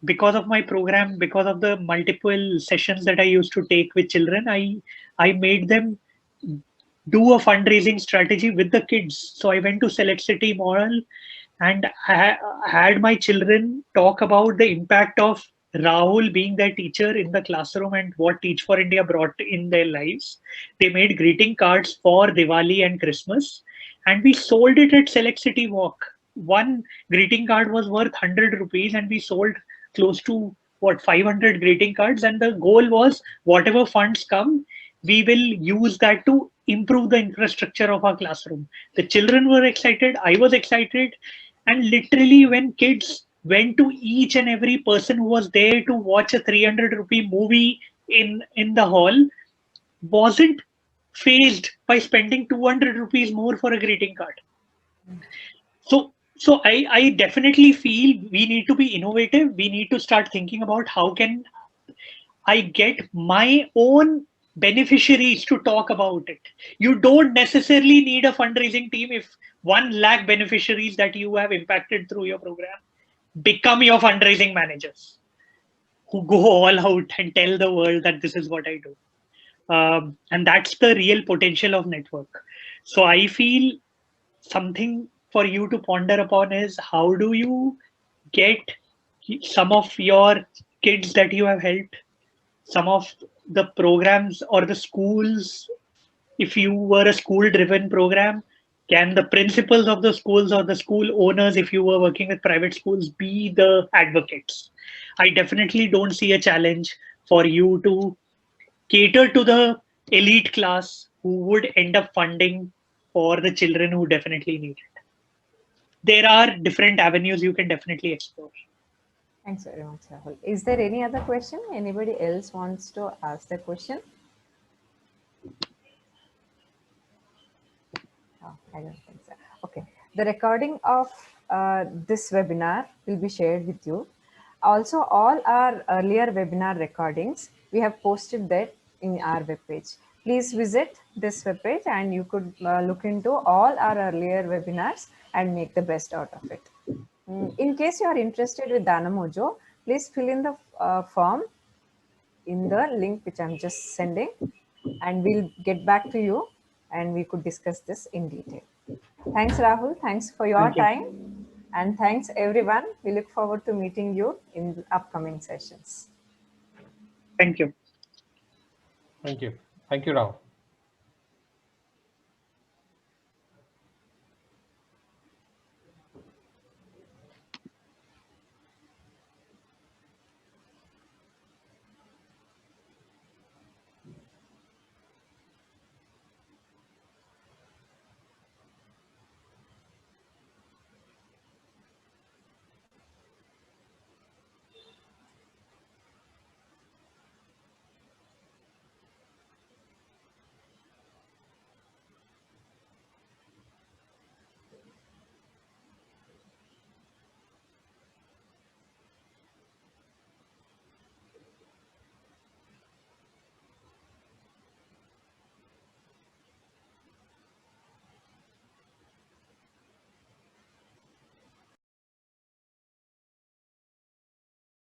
because of my program, because of the multiple sessions that I used to take with children, I made them do a fundraising strategy with the kids. So I went to Select City Mall and I had my children talk about the impact of Rahul being their teacher in the classroom and what Teach for India brought in their lives. They made greeting cards for Diwali and Christmas, and we sold it at Select City Walk. One greeting card was worth 100 rupees, and we sold close to 500 greeting cards. And the goal was whatever funds come, we will use that to improve the infrastructure of our classroom. The children were excited, I was excited, and literally when kids went to each and every person who was there to watch a 300 rupee movie in the hall, wasn't phased by spending 200 rupees more for a greeting card. So I definitely feel we need to be innovative. We need to start thinking about how can I get my own beneficiaries to talk about it. You don't necessarily need a fundraising team if 1 lakh beneficiaries that you have impacted through your program become your fundraising managers who go all out and tell the world that this is what I do. And that's the real potential of network. So I feel something for you to ponder upon is how do you get some of your kids that you have helped, some of the programs or the schools, if you were a school driven program, can the principals of the schools or the school owners, if you were working with private schools, be the advocates? I definitely don't see a challenge for you to cater to the elite class who would end up funding for the children who definitely need it. There are different avenues you can definitely explore.
Thanks very much, Rahul. Is there any other question? Anybody else wants to ask the question? Oh, I don't think so. Okay. The recording of this webinar will be shared with you. Also, all our earlier webinar recordings, we have posted that in our webpage. Please visit this webpage and you could look into all our earlier webinars and make the best out of it. In case you are interested with Danamojo, please fill in the form in the link which I'm just sending, and we'll get back to you and we could discuss this in detail. Thanks, Rahul. Thanks for your time. And thanks, everyone. We look forward to meeting you in upcoming sessions.
Thank you.
Thank you. Thank you, Rahul.